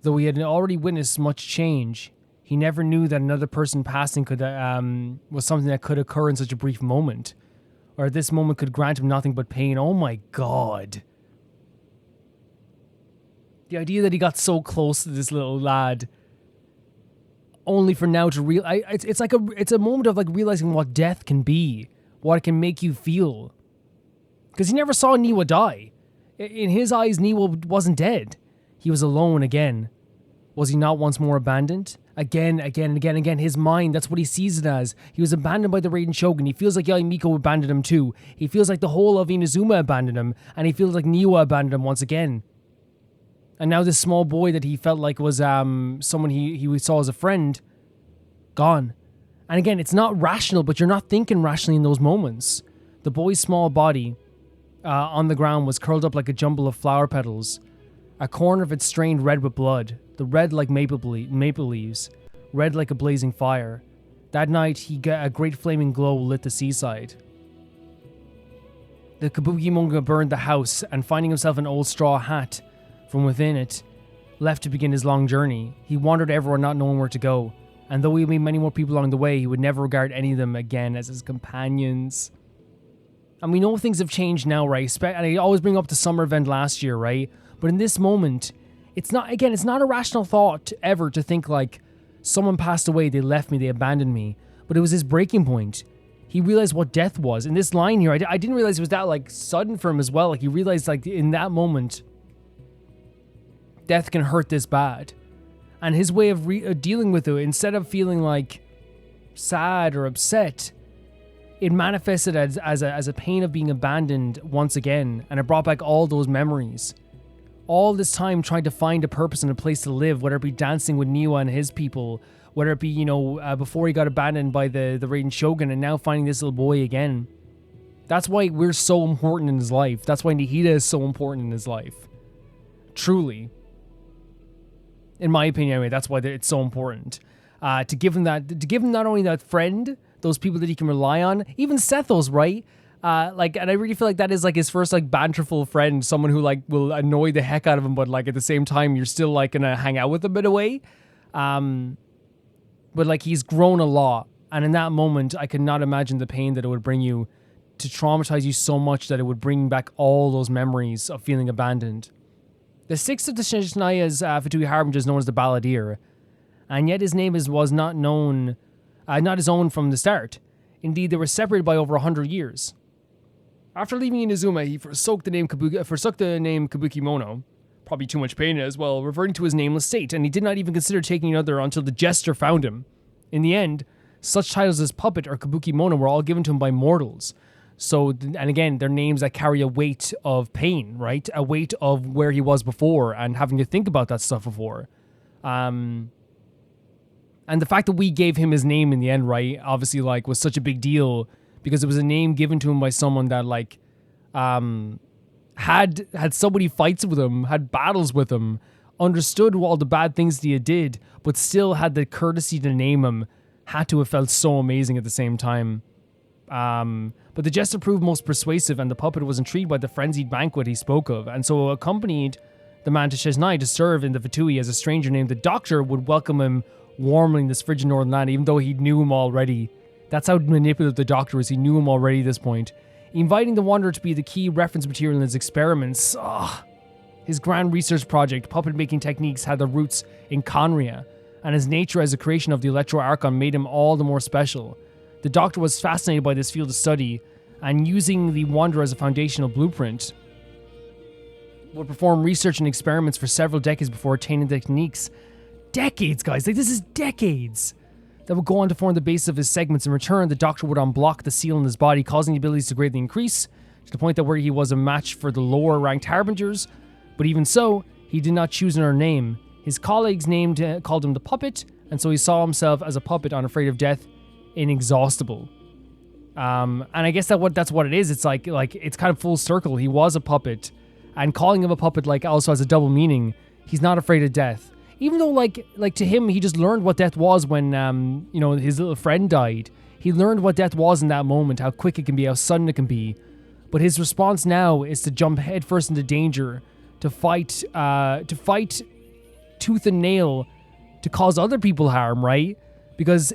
Though he had already witnessed much change, he never knew that another person passing was something that could occur in such a brief moment, or this moment could grant him nothing but pain. Oh my god. The idea that he got so close to this little lad, only for now to realize, it's a moment of like realizing what death can be, what it can make you feel. Because he never saw Niwa die. In his eyes, Niwa wasn't dead. He was alone again. Was he not once more abandoned? Again. His mind, that's what he sees it as. He was abandoned by the Raiden Shogun. He feels like Yaimiko abandoned him too. He feels like the whole of Inazuma abandoned him. And he feels like Niwa abandoned him once again. And now this small boy that he felt like was someone he saw as a friend, gone. And again, it's not rational, but you're not thinking rationally in those moments. The boy's small body on the ground was curled up like a jumble of flower petals. A corner of it stained red with blood, the red like maple leaves, red like a blazing fire. That night, a great flaming glow lit the seaside. The Kabukimono burned the house, and finding himself an old straw hat from within it, left to begin his long journey. He wandered everywhere, not knowing where to go, and though he would meet many more people along the way, he would never regard any of them again as his companions. And we know things have changed now, right? And I always bring up the summer event last year, right? But in this moment, it's not a rational thought ever to think like, someone passed away, they left me, they abandoned me. But it was his breaking point. He realized what death was. In this line here, I didn't realize it was that like sudden for him as well. Like he realized like in that moment, death can hurt this bad. And his way of dealing with it, instead of feeling like sad or upset, it manifested as a pain of being abandoned once again. And it brought back all those memories. All this time trying to find a purpose and a place to live, whether it be dancing with Niwa and his people, whether it be, before he got abandoned by the Raiden Shogun, and now finding this little boy again. That's why we're so important in his life. That's why Nihida is so important in his life. Truly. In my opinion, anyway, that's why it's so important. To give him not only that friend, those people that he can rely on, even Sethos, right? And I really feel like that is like his first like banterful friend, someone who like will annoy the heck out of him, but like at the same time you're still like gonna hang out with him in a way. But like he's grown a lot, and in that moment I could not imagine the pain that it would bring you to traumatize you so much that it would bring back all those memories of feeling abandoned. The sixth of the Shinaya's Fatui Harbinger is known as the Balladeer, and yet his name was not his own from the start. Indeed, they were separated by over 100 years. After leaving Inazuma, he forsook the name Kabukimono, probably too much pain as well, reverting to his nameless state, and he did not even consider taking another until the Jester found him. In the end, such titles as Puppet or Kabukimono were all given to him by mortals. So, and again, they're names that carry a weight of pain, right? A weight of where he was before and having to think about that stuff before. And the fact that we gave him his name in the end, right, obviously, like, was such a big deal because it was a name given to him by someone that, like, had so many fights with him, had battles with him, understood all the bad things that he did, but still had the courtesy to name him, had to have felt so amazing at the same time. But the jester proved most persuasive, and the puppet was intrigued by the frenzied banquet he spoke of, and so accompanied the man to Shesnai to serve in the Fatui as a stranger named the Doctor would welcome him warmly in this frigid northern land, even though he knew him already. That's how manipulative the Doctor is. He knew him already at this point. Inviting the Wanderer to be the key reference material in his experiments. His grand research project, puppet-making techniques, had their roots in Conria, and his nature as a creation of the Electro Archon made him all the more special. The Doctor was fascinated by this field of study, and using the Wanderer as a foundational blueprint, would perform research and experiments for several decades before attaining the techniques. Decades, guys! Like, this is decades! That would go on to form the basis of his segments. In return, the Doctor would unblock the seal in his body, causing the abilities to greatly increase, to the point that where he was a match for the lower-ranked Harbingers. But even so, he did not choose another name. His colleagues called him the Puppet, and so he saw himself as a puppet unafraid of death, inexhaustible. And I guess that's what it is. It's like it's kind of full circle. He was a puppet, and calling him a puppet also has a double meaning. He's not afraid of death. Even though, like to him, he just learned what death was when, his little friend died. He learned what death was in that moment, how quick it can be, how sudden it can be. But his response now is to jump headfirst into danger, to fight tooth and nail, to cause other people harm, right? Because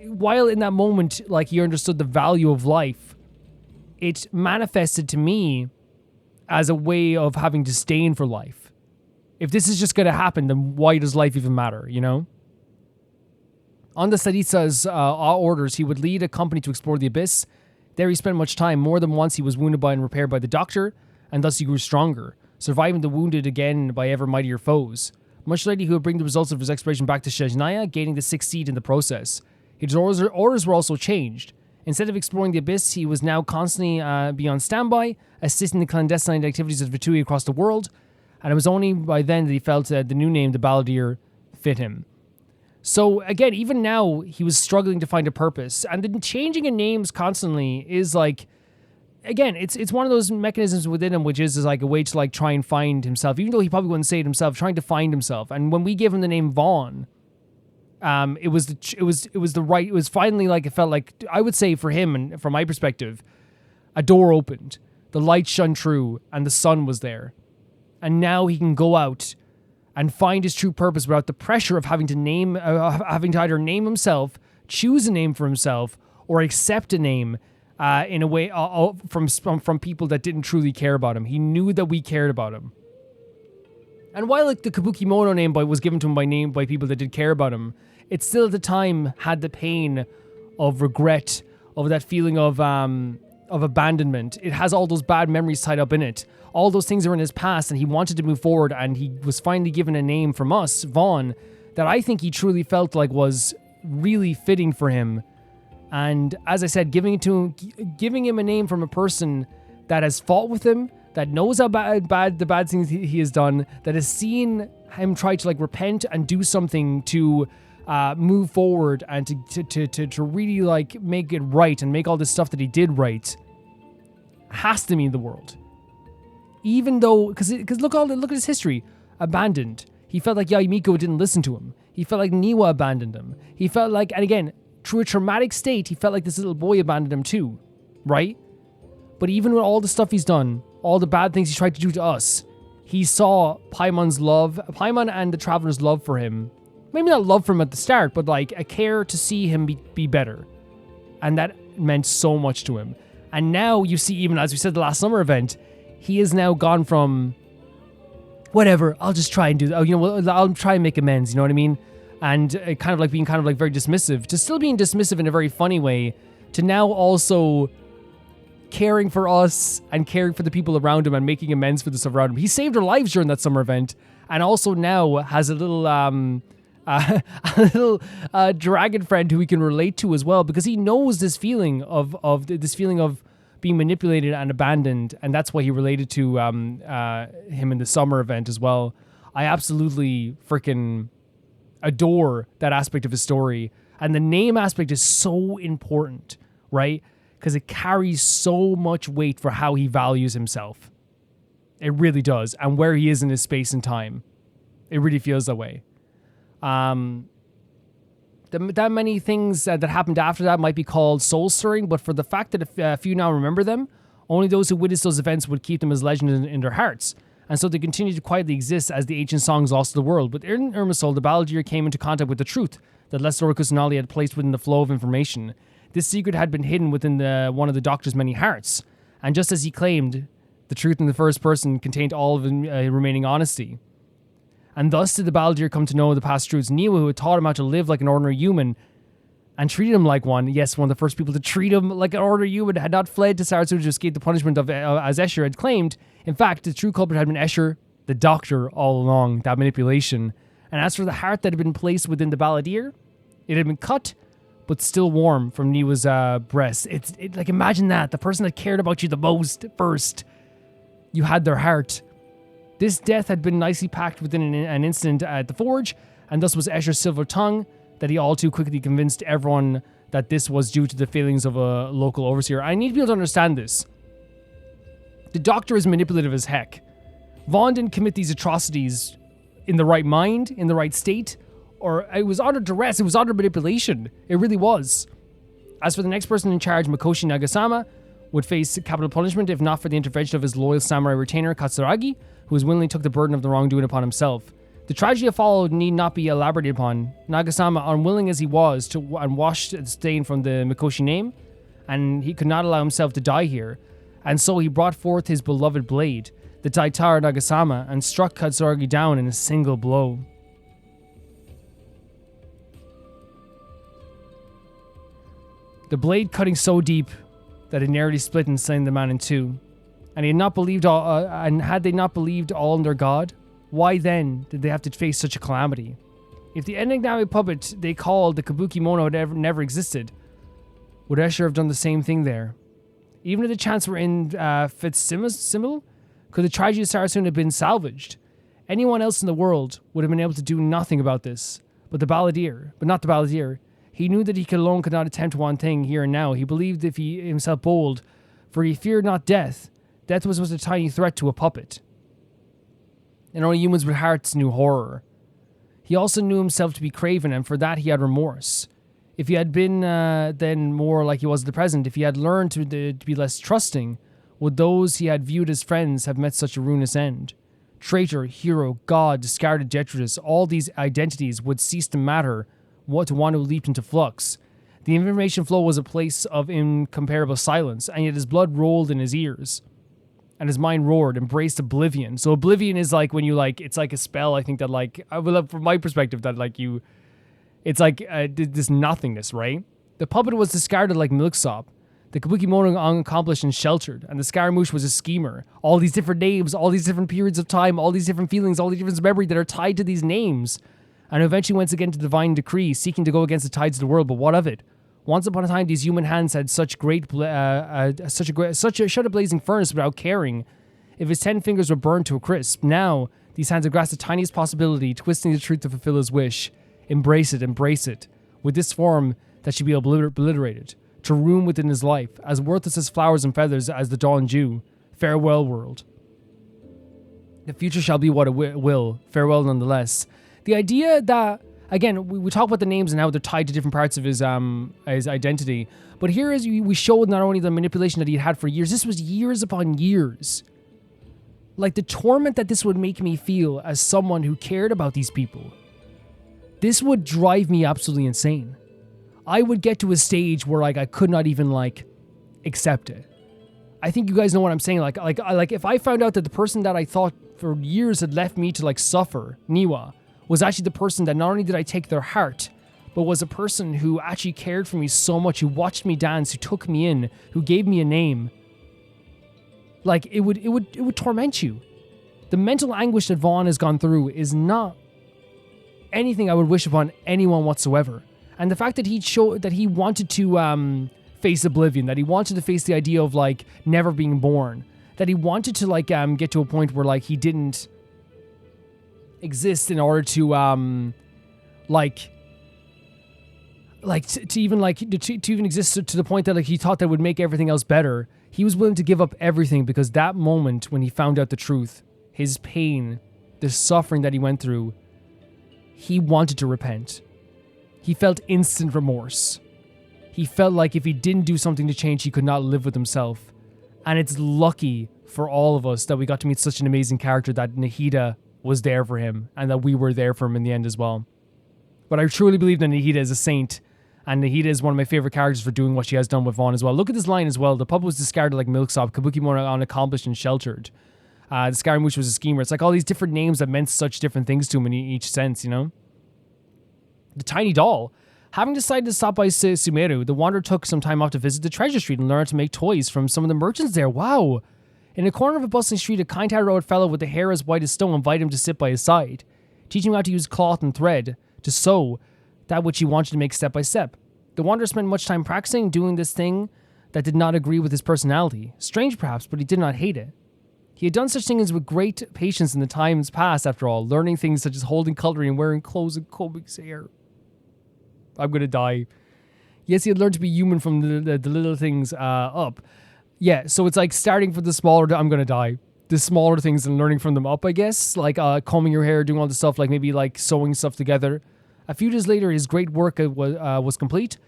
while in that moment, he understood the value of life, it manifested to me as a way of having disdain for life. If this is just going to happen, then why does life even matter, you know? On the Saritsa's orders, he would lead a company to explore the abyss. There he spent much time. More than once he was wounded by and repaired by the Doctor, and thus he grew stronger, surviving the wounded again by ever mightier foes. Much later, he would bring the results of his exploration back to Shesnaya, gaining the 6th seed in the process. His orders were also changed. Instead of exploring the abyss, he was now constantly be on standby, assisting the clandestine activities of Fatui across the world, and it was only by then that he felt the new name, the Balladeer, fit him. So again, even now, he was struggling to find a purpose, and the changing of names constantly is again, it's one of those mechanisms within him, which is like a way to try and find himself, even though he probably wouldn't say it himself, trying to find himself. And when we give him the name Vaughn, it was finally it felt like, I would say for him and from my perspective, a door opened, the light shone through, and the sun was there. And now he can go out and find his true purpose without the pressure of having to either name himself, choose a name for himself, or accept a name in a way from people that didn't truly care about him. He knew that we cared about him. And while the Kabuki Mono name was given to him by people that did care about him, it still at the time had the pain of regret, of that feeling of abandonment. It has all those bad memories tied up in it. All those things are in his past, and he wanted to move forward, and he was finally given a name from us, Vaughn, that I think he truly felt like was really fitting for him. And as I said, giving him a name from a person that has fought with him, that knows how bad the bad things he has done, that has seen him try to repent and do something to move forward and to really make it right and make all this stuff that he did right, has to mean the world. Even though, because look at his history. Abandoned. He felt like Yayimiko didn't listen to him. He felt like Niwa abandoned him. He felt like, and again, through a traumatic state, he felt like this little boy abandoned him too, right? But even with all the stuff he's done, all the bad things he tried to do to us, he saw Paimon and the Traveler's love for him. Maybe not love for him at the start, but a care to see him be better. And that meant so much to him. And now you see, even as we said the last summer event, he has now gone from, whatever, I'll just try and do that. I'll try and make amends, you know what I mean? And being very dismissive, to still being dismissive in a very funny way, to now also caring for us and caring for the people around him and making amends for the stuff around him. He saved our lives during that summer event, and also now has a little dragon friend who we can relate to as well, because he knows this feeling of being manipulated and abandoned, and that's why he related to him in the summer event as well. I absolutely freaking adore that aspect of his story, and the name aspect is so important, right? Because it carries so much weight for how he values himself. It really does, and where he is in his space and time. It really feels that way. That many things that happened after that might be called soul-stirring, but for the fact that a few now remember them, only those who witnessed those events would keep them as legend in their hearts. And so they continue to quietly exist as the ancient songs lost to the world. But in Irmisol, the balladeer came into contact with the truth that Lestoricus and Ali had placed within the flow of information. This secret had been hidden within one of the Doctor's many hearts. And just as he claimed, the truth in the first person contained all of remaining honesty. And thus did the balladeer come to know the past truths. Niwa, who had taught him how to live like an ordinary human and treated him like one, yes, one of the first people to treat him like an ordinary human, had not fled to Sarasota to escape the punishment of as Escher had claimed. In fact, the true culprit had been Escher, the Doctor, all along, that manipulation. And as for the heart that had been placed within the balladeer, it had been cut, but still warm from Niwa's breast. Like, imagine that. The person that cared about you the most first, you had their heart. This death had been nicely packed within an instant at the forge, and thus was Escher's silver tongue, that he all too quickly convinced everyone that this was due to the failings of a local overseer. I need to be able to understand this. The Doctor is manipulative as heck. Vaughn didn't commit these atrocities in the right mind, in the right state, or it was under duress, it was under manipulation. It really was. As for the next person in charge, Mikoshi Nagasama would face capital punishment if not for the intervention of his loyal samurai retainer, Katsuragi, who willingly took the burden of the wrongdoing upon himself. The tragedy that followed need not be elaborated upon. Nagasama, unwilling as he was to wash the stain from the Mikoshi name, and he could not allow himself to die here, and so he brought forth his beloved blade, the Daitara Nagasama, and struck Katsuragi down in a single blow. The blade cutting so deep that it nearly split and slaying the man in two. And he had not believed all, and had they not believed all in their God, why then did they have to face such a calamity? If the enigmatic puppet they called the Kabuki Mono had never existed, would Escher have done the same thing there? Even if the chance were in Fitzsimil, could the tragedy of Sarasuna have been salvaged? Anyone else in the world would have been able to do nothing about this, but not the balladeer. He knew that he alone could not attempt one thing here and now. He believed if he himself bold, for he feared not death. Death was a tiny threat to a puppet. And only humans with hearts knew horror. He also knew himself to be craven, and for that he had remorse. If he had been then more like he was at the present, if he had learned to be less trusting, would those he had viewed as friends have met such a ruinous end? Traitor, hero, god, discarded detritus, all these identities would cease to matter to one who leaped into flux. The information flow was a place of incomparable silence, and yet his blood rolled in his ears. And his mind roared, embraced oblivion. So oblivion is like when you it's like a spell, I think that from my perspective, that it's like this nothingness, right? The puppet was discarded like milksop. The Kabuki Mono unaccomplished and sheltered, and the Scaramouche was a schemer. All these different names, all these different periods of time, all these different feelings, all these different memory that are tied to these names. And eventually once again to divine decree, seeking to go against the tides of the world, but what of it? Once upon a time, these human hands had such a shut a blazing furnace without caring if his 10 fingers were burned to a crisp. Now, these hands have grasped the tiniest possibility, twisting the truth to fulfill his wish. Embrace it, with this form that should be obliterated, to room within his life, as worthless as flowers and feathers as the dawn dew. Farewell, world. The future shall be what it will. Farewell, nonetheless. The idea that, again, we talk about the names and how they're tied to different parts of his identity. But here is we showed not only the manipulation that he had for years, this was years upon years. Like the torment that this would make me feel as someone who cared about these people. This would drive me absolutely insane. I would get to a stage where I could not even accept it. I think you guys know what I'm saying. Like if I found out that the person that I thought for years had left me to suffer, Niwa, was actually the person that not only did I take their heart, but was a person who actually cared for me so much, who watched me dance, who took me in, who gave me a name. It would torment you. The mental anguish that Vaughn has gone through is not anything I would wish upon anyone whatsoever. And the fact that he wanted to face oblivion, that he wanted to face the idea of never being born, that he wanted to get to a point where he didn't exist in order to to even exist to the point that he thought that would make everything else better. He was willing to give up everything because that moment when he found out the truth, his pain the suffering that he went through, he wanted to repent. He felt instant remorse. He felt like if he didn't do something to change, he could not live with himself. And it's lucky for all of us that we got to meet such an amazing character, that Nahida was there for him and that we were there for him in the end as well. But I truly believe that Nahida is a saint, and Nahida is one of my favorite characters for doing what she has done with Vaughn as well. Look at this line as well. The pup was discarded like milksop, Kabuki more unaccomplished and sheltered. The Scaramouche was a schemer. It's like all these different names that meant such different things to him in each sense, you know? The tiny doll. Having decided to stop by Sumeru, the wanderer took some time off to visit the treasure street and learn how to make toys from some of the merchants there. Wow! In a corner of a bustling street, a kind-hearted old fellow with the hair as white as snow invited him to sit by his side, teaching him how to use cloth and thread to sew that which he wanted to make step by step. The wanderer spent much time practicing doing this thing that did not agree with his personality. Strange perhaps, but he did not hate it. He had done such things with great patience in the times past, after all, learning things such as holding cutlery and wearing clothes and combing his hair. I'm gonna die. Yes, he had learned to be human from the little things up. Yeah, so it's like starting from the smaller, I'm gonna die. The smaller things and learning from them up, I guess. Like combing your hair, doing all the stuff, like maybe like sewing stuff together. A few days later, his great work was complete.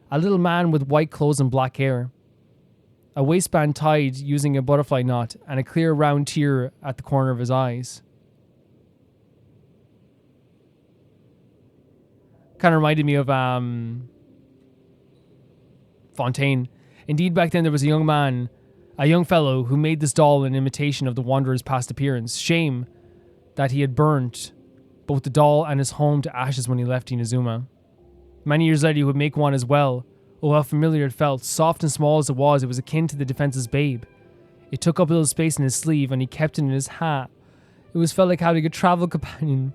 A little man with white clothes and black hair. A waistband tied using a butterfly knot, and a clear round tear at the corner of his eyes. Kind of reminded me of Fontaine. Indeed, back then there was a young fellow who made this doll in imitation of the wanderer's past appearance. Shame that he had burnt both the doll and his home to ashes when he left Inazuma. Many years later he would make one as well. Oh, how familiar it felt. Soft and small as it was akin to the defense's babe. It took up a little space in his sleeve, and he kept it in his hat. It was felt like having a travel companion.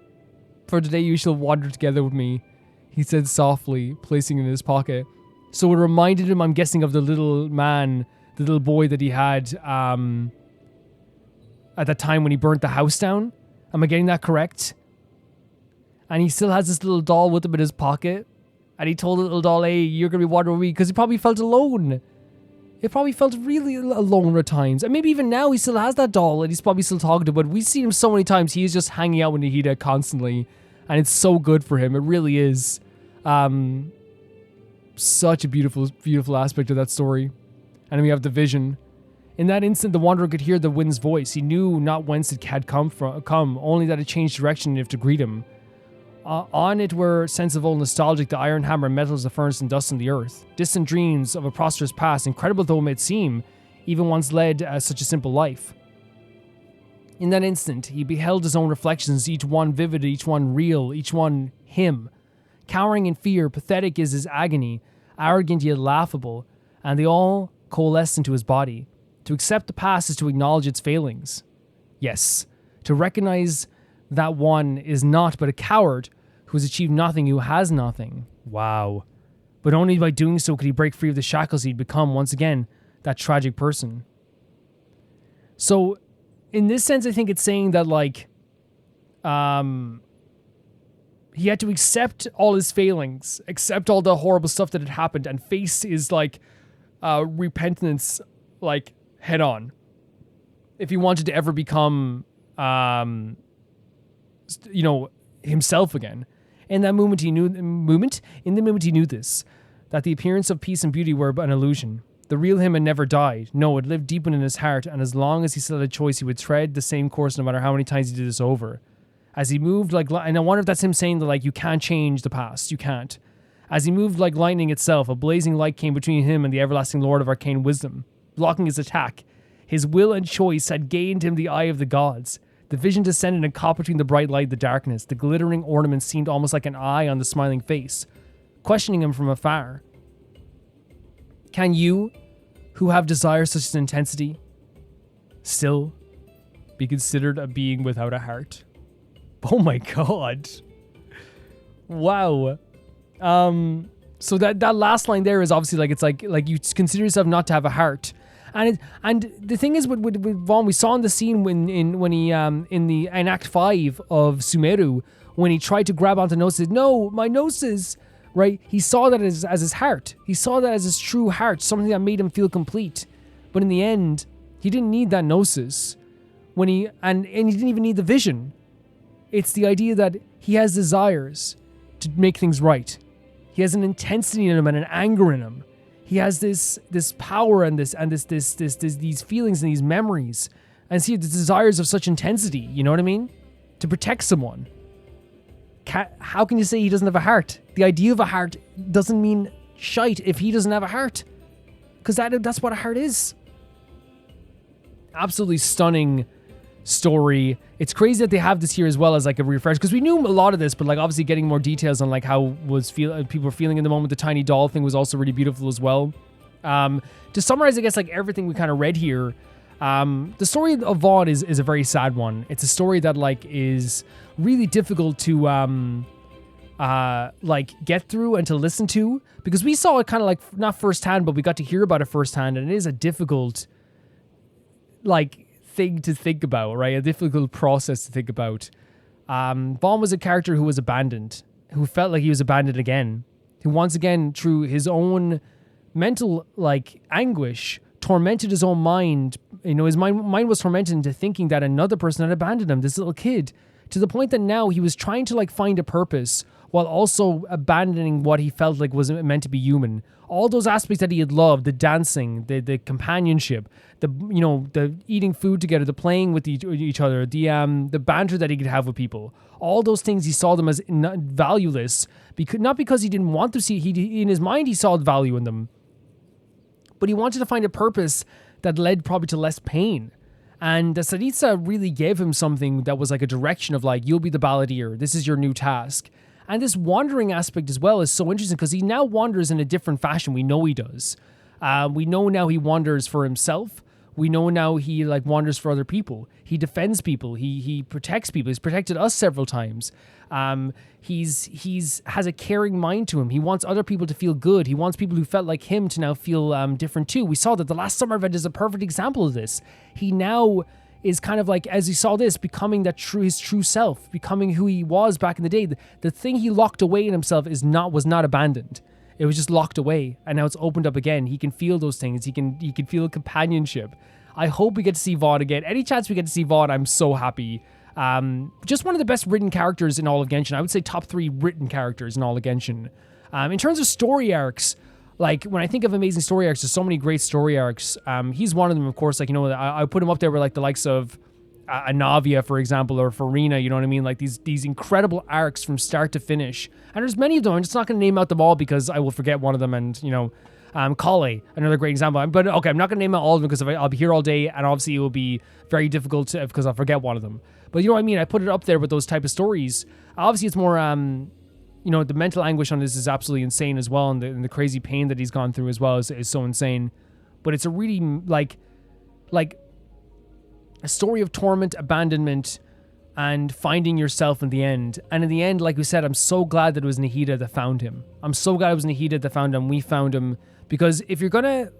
For today you shall wander together with me, he said softly, placing it in his pocket. So it reminded him, I'm guessing, of the little man, the little boy that he had at that time when he burnt the house down. Am I getting that correct? And he still has this little doll with him in his pocket. And he told the little doll, hey, you're going to be wandering with me, because he probably felt alone. It probably felt really alone at times. And maybe even now he still has that doll and he's probably still talking to him. But we've seen him so many times. He is just hanging out with Nahida constantly. And it's so good for him. It really is. Such a beautiful, beautiful aspect of that story. And then we have the vision. In that instant, the wanderer could hear the wind's voice. He knew not whence it had come, only that it changed direction if to greet him. On it were sense of old nostalgic, the iron hammer, metals, the furnace, and dust in the earth. Distant dreams of a prosperous past, incredible though it may seem, even once led such a simple life. In that instant, he beheld his own reflections, each one vivid, each one real, each one him. Cowering in fear, pathetic is his agony, arrogant yet laughable, and they all coalesced into his body. To accept the past is to acknowledge its failings. Yes, to recognize that one is not but a coward who has achieved nothing, who has nothing. Wow. But only by doing so could he break free of the shackles he'd become, once again, that tragic person. So, in this sense, I think it's saying that, like, he had to accept all his failings, accept all the horrible stuff that had happened, and face his, like, repentance, like, head on. If he wanted to ever become, himself again. In the moment he knew this, that the appearance of peace and beauty were but an illusion. The real him had never died. No, it lived deep within his heart, and as long as he still had a choice, he would tread the same course no matter how many times he did this over. As he moved like, and I wonder if that's him saying that, like, you can't change the past. You can't. As he moved like lightning itself, a blazing light came between him and the everlasting Lord of arcane wisdom, blocking his attack. His will and choice had gained him the eye of the gods. The vision descended and caught between the bright light and the darkness. The glittering ornament seemed almost like an eye on the smiling face, questioning him from afar. Can you, who have desires such as intensity, still be considered a being without a heart? Oh my god. Wow. So that last line there is obviously like, it's like you consider yourself not to have a heart. And the thing is with Vaughn, we saw in the scene when he in Act 5 of Sumeru, when he tried to grab onto Gnosis, no, my Gnosis, right? He saw that as his heart. He saw that as his true heart, something that made him feel complete. But in the end, he didn't need that Gnosis. And he didn't even need the vision. It's the idea that he has desires to make things right. He has an intensity in him and an anger in him. He has this power and these feelings and these memories. And see the desires of such intensity, you know what I mean? To protect someone. How can you say he doesn't have a heart? The idea of a heart doesn't mean shite if he doesn't have a heart. Because that's what a heart is. Absolutely stunning story. It's crazy that they have this here as well as like a refresh, because we knew a lot of this, but like obviously getting more details on like how people were feeling in the moment. The tiny doll thing was also really beautiful as well. To summarize, I guess like everything we kind of read here, the story of Vaughn is a very sad one. It's a story that like is really difficult to like get through and to listen to, because we saw it kind of like not firsthand, but we got to hear about it firsthand, and it is a difficult like thing to think about, right? A difficult process to think about. Vaughn was a character who was abandoned, who felt like he was abandoned again, who once again through his own mental like anguish tormented his own mind. You know, his mind was tormented into thinking that another person had abandoned him, this little kid, to the point that now he was trying to like find a purpose while also abandoning what he felt like was meant to be human. All those aspects that he had loved, the dancing, the companionship, the eating food together, the playing with each other, the banter that he could have with people. All those things he saw them as valueless, not because he didn't want to see. In his mind he saw value in them, but he wanted to find a purpose that led probably to less pain. And the Tsaritsa really gave him something that was like a direction of like, you'll be the balladeer. This is your new task. And this wandering aspect as well is so interesting because he now wanders in a different fashion. We know he does. We know now he wanders for himself. We know now he like wanders for other people. He defends people. He protects people. He's protected us several times. He's has a caring mind to him. He wants other people to feel good. He wants people who felt like him to now feel different too. We saw that the last summer event is a perfect example of this. He now is kind of like, as he saw this, becoming his true self, becoming who he was back in the day. The thing he locked away in himself was not abandoned. It was just locked away, and now it's opened up again. He can feel those things. He can feel companionship. I hope we get to see Vaughn again. Any chance we get to see Vaughn, I'm so happy. Just one of the best written characters in all of Genshin. I would say top 3 written characters in all of Genshin. In terms of story arcs, like when I think of amazing story arcs, there's so many great story arcs. He's one of them, of course. Like, you know, I put him up there with like the likes of Anavia, for example, or Farina, you know what I mean? Like these incredible arcs from start to finish. And there's many of them. I'm just not going to name out them all because I will forget one of them. And, you know, Kale, another great example. But okay, I'm not going to name out all of them because I'll be here all day, and obviously it will be very difficult because I'll forget one of them. But you know what I mean? I put it up there with those type of stories. Obviously, it's more, you know, the mental anguish on this is absolutely insane as well, and the crazy pain that he's gone through as well is so insane. But it's a really, like a story of torment, abandonment, and finding yourself in the end. And in the end, like we said, I'm so glad that it was Nahida that found him. I'm so glad it was Nahida that found him. We found him. Because if you're going to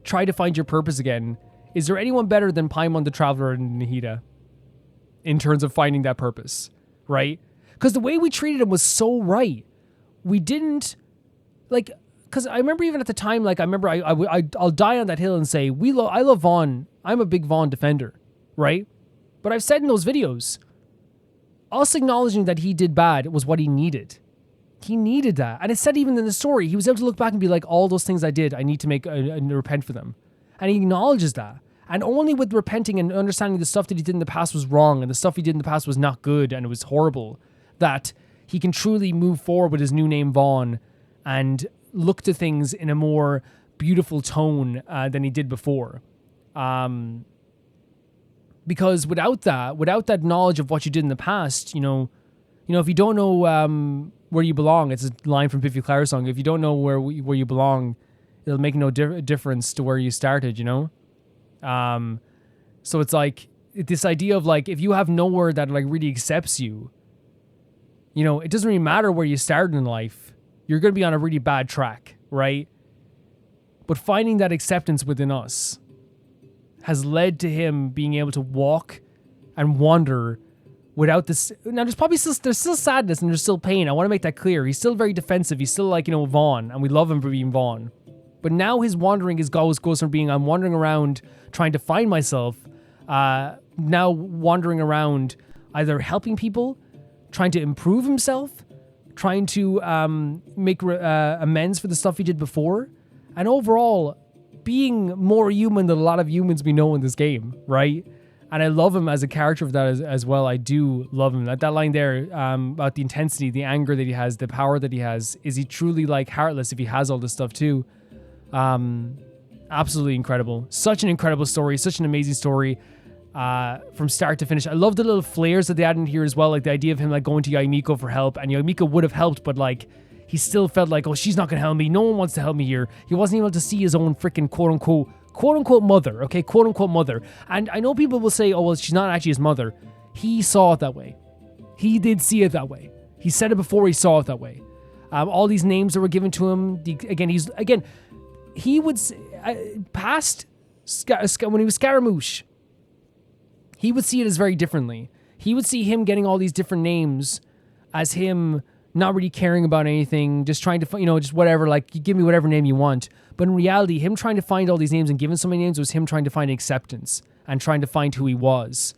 try to find your purpose again, is there anyone better than Paimon the Traveler and Nahida in terms of finding that purpose, right? Because the way we treated him was so right. We didn't, like, because I remember even at the time, like, I remember I'll die on that hill and say, I love Vaughn. I'm a big Vaughn defender, right? But I've said in those videos, us acknowledging that he did bad was what he needed. He needed that. And it said even in the story, he was able to look back and be like, all those things I did, I need to make repent for them. And he acknowledges that. And only with repenting and understanding the stuff that he did in the past was wrong and the stuff he did in the past was not good and it was horrible, that he can truly move forward with his new name, Vaughn, and look to things in a more beautiful tone than he did before. Because without that knowledge of what you did in the past, you know, if you don't know where you belong, it's a line from Biffy Clyro's song. If you don't know where you belong, it'll make no difference to where you started, you know? So it's like this idea of like, if you have nowhere that like really accepts you, you know, it doesn't really matter where you started in life. You're going to be on a really bad track, right? But finding that acceptance within us has led to him being able to walk and wander without this. Now, there's still sadness and there's still pain. I want to make that clear. He's still very defensive. He's still like, you know, Vaughn, and we love him for being Vaughn. But now his wandering goes from being, I'm wandering around trying to find myself, now wandering around either helping people, trying to improve himself, trying to make amends for the stuff he did before, and overall being more human than a lot of humans we know in this game, right? And I love him as a character of that as well. I do love him. That line there about the intensity, the anger that he has, the power that he has. Is he truly like heartless if he has all this stuff too? Absolutely incredible. Such an incredible story. Such an amazing story from start to finish. I love the little flares that they add in here as well. Like the idea of him like going to Yaimiko for help, and Yaimiko would have helped, but like he still felt like, oh, she's not going to help me. No one wants to help me here. He wasn't able to see his own freaking quote-unquote mother, okay? Quote-unquote mother. And I know people will say, oh, well, she's not actually his mother. He saw it that way. He did see it that way. He said it before he saw it that way. All these names that were given to him, he would, past, when he was Scaramouche, he would see it as very differently. He would see him getting all these different names as him not really caring about anything, just trying to, just whatever, like, you give me whatever name you want. But in reality, him trying to find all these names and giving so many names was him trying to find acceptance and trying to find who he was.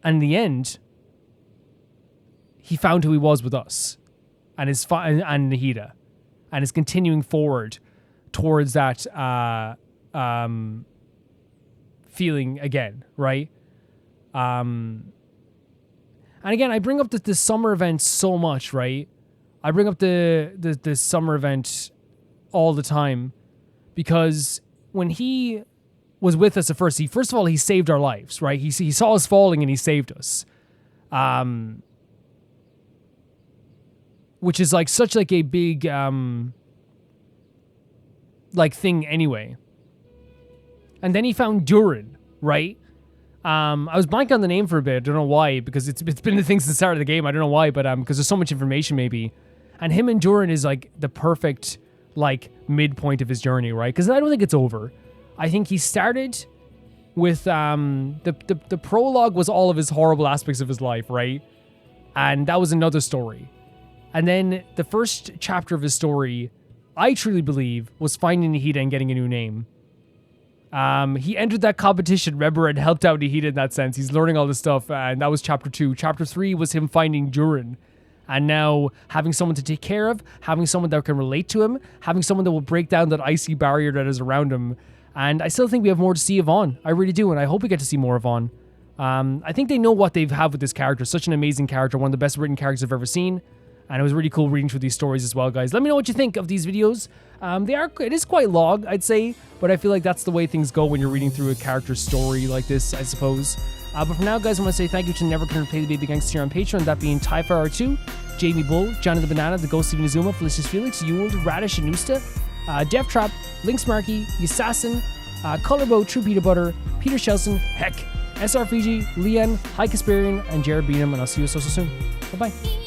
And in the end, he found who he was with us and and Nahida, and is continuing forward towards that feeling again, right? And again, I bring up the summer event so much, right? I bring up the summer event all the time because when he was with us at first, first of all, he saved our lives, right? He saw us falling and he saved us. Which is like such like a big like thing anyway. And then he found Durin, right? I was blanking on the name for a bit. I don't know why, because it's been the thing since the start of the game. I don't know why, but because there's so much information maybe. And him and Durin is like the perfect like midpoint of his journey, right? Because I don't think it's over. I think he started with the prologue was all of his horrible aspects of his life, right? And that was another story. And then the first chapter of his story, I truly believe, was finding Nahida and getting a new name. He entered that competition, remember, and helped out Nahida in that sense. He's learning all this stuff, and that was chapter 2. Chapter 3 was him finding Durin, and now having someone to take care of, having someone that can relate to him, having someone that will break down that icy barrier that is around him. And I still think we have more to see of Vaughn. I really do, and I hope we get to see more of Vaughn. I think they know what they have with this character. Such an amazing character, one of the best written characters I've ever seen. And it was really cool reading through these stories as well, guys. Let me know what you think of these videos. It is quite long, I'd say, but I feel like that's the way things go when you're reading through a character's story like this, I suppose. But for now, guys, I want to say thank you to Never Gonna Play the Baby Gangster here on Patreon, that being Typhar2, Jamie Bull, Johnny the Banana, The Ghost of Inazuma, Felicious Felix, Yule, Radish, Anusta, Death Trap, Lynx Markey, Assassin, Colorbow, True Peanut Butter, Peter Shelson, Heck, SR Fiji, Leon, High Casparian, and Jared Beanham, and I'll see you so soon. Bye-bye.